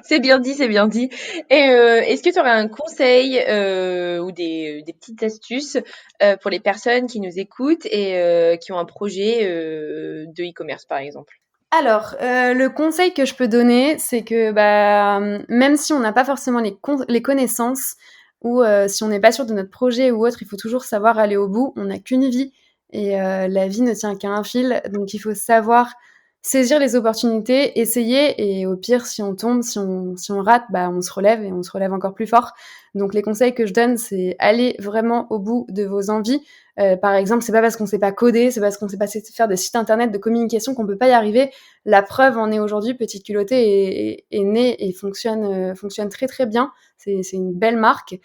C'est bien dit, c'est bien dit. Et est-ce que tu aurais un conseil ou des petites astuces pour les personnes qui nous écoutent et qui ont un projet de e-commerce, par exemple? Alors, le conseil que je peux donner, c'est que même si on n'a pas forcément les connaissances ou si on n'est pas sûr de notre projet ou autre, il faut toujours savoir aller au bout. On n'a qu'une vie et la vie ne tient qu'à un fil, donc il faut savoir saisir les opportunités, essayer et au pire, si on tombe, si on rate, on se relève et on se relève encore plus fort. Donc les conseils que je donne, c'est aller vraiment au bout de vos envies. Par exemple, c'est pas parce qu'on sait pas coder, c'est parce qu'on sait pas faire de sites internet, de communication qu'on peut pas y arriver. La preuve en est aujourd'hui, Petite Culottée est née et fonctionne très très bien. C'est une belle marque,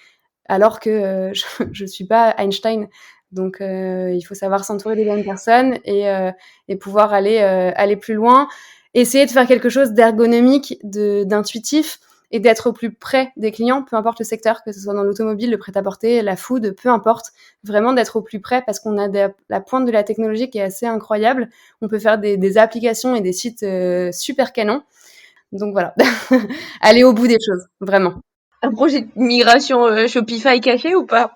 alors que je suis pas Einstein. Donc il faut savoir s'entourer des bonnes personnes et pouvoir aller plus loin. Essayer de faire quelque chose d'ergonomique, d'intuitif et d'être au plus près des clients, peu importe le secteur, que ce soit dans l'automobile, le prêt-à-porter, la food, peu importe. Vraiment d'être au plus près parce qu'on a la pointe de la technologie qui est assez incroyable. On peut faire des applications et des sites super canons. Donc voilà, aller au bout des choses, vraiment. Un projet de migration Shopify caché ou pas?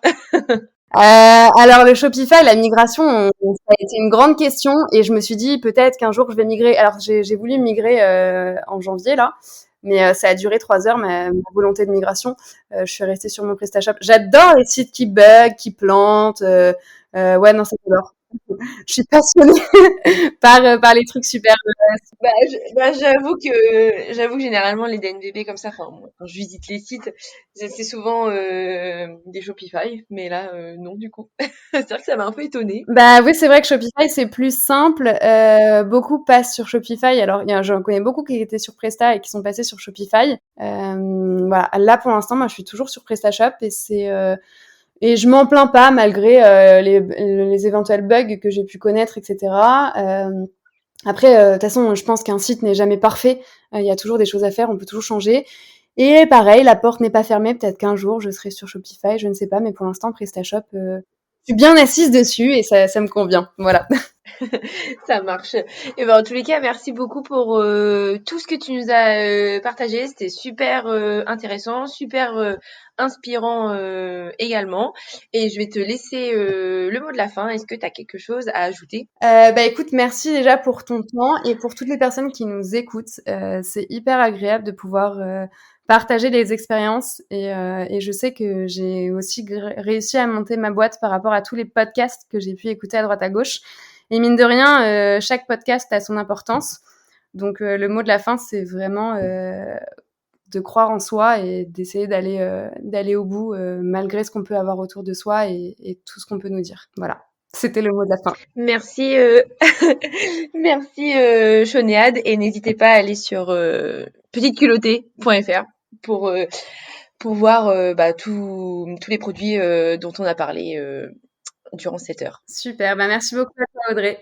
Alors le Shopify, la migration, ça a été une grande question et je me suis dit peut-être qu'un jour je vais migrer. Alors j'ai voulu migrer en janvier là, mais ça a duré 3 heures ma volonté de migration. Je suis restée sur mon PrestaShop. J'adore les sites qui bug, qui plantent. Ouais non, c'est j'adore. Je suis passionnée par les trucs super. J'avoue que généralement les DNVB comme ça, enfin moi, quand je visite les sites, c'est souvent des Shopify, mais là non du coup. C'est vrai que ça m'a un peu étonnée. Oui, c'est vrai que Shopify c'est plus simple. Beaucoup passent sur Shopify. Alors j'en connais beaucoup qui étaient sur Presta et qui sont passés sur Shopify. Voilà. Là pour l'instant, moi je suis toujours sur PrestaShop et je m'en plains pas malgré les éventuels bugs que j'ai pu connaître, etc. Après, de toute façon, je pense qu'un site n'est jamais parfait. Il y a toujours des choses à faire, on peut toujours changer. Et pareil, la porte n'est pas fermée. Peut-être qu'un jour, je serai sur Shopify, je ne sais pas. Mais pour l'instant, PrestaShop, je suis bien assise dessus et ça me convient. Voilà. Ça marche. Et en tous les cas, merci beaucoup pour tout ce que tu nous as partagé. C'était super intéressant, super inspirant également. Et je vais te laisser le mot de la fin. Est-ce que tu as quelque chose à ajouter? Écoute, merci déjà pour ton temps et pour toutes les personnes qui nous écoutent. C'est hyper agréable de pouvoir partager des expériences et je sais que j'ai aussi réussi à monter ma boîte par rapport à tous les podcasts que j'ai pu écouter à droite à gauche. Et mine de rien, chaque podcast a son importance. Donc le mot de la fin, c'est vraiment de croire en soi et d'essayer d'aller au bout malgré ce qu'on peut avoir autour de soi et tout ce qu'on peut nous dire. Voilà, c'était le mot de la fin. Merci, merci Chonéade, et n'hésitez pas à aller sur petiteculottée.fr pour voir tous les produits dont on a parlé durant cette heure. Super, merci beaucoup à toi Audrey.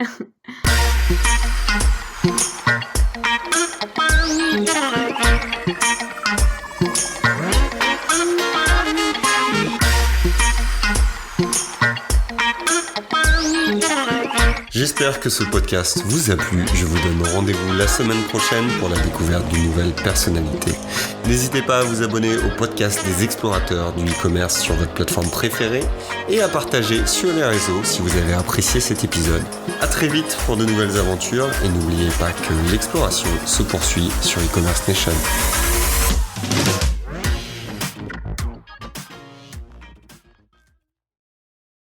J'espère que ce podcast vous a plu. Je vous donne rendez-vous la semaine prochaine pour la découverte d'une nouvelle personnalité. N'hésitez pas à vous abonner au podcast des explorateurs du e-commerce sur votre plateforme préférée et à partager sur les réseaux si vous avez apprécié cet épisode. À très vite pour de nouvelles aventures et n'oubliez pas que l'exploration se poursuit sur e-commerce Nation.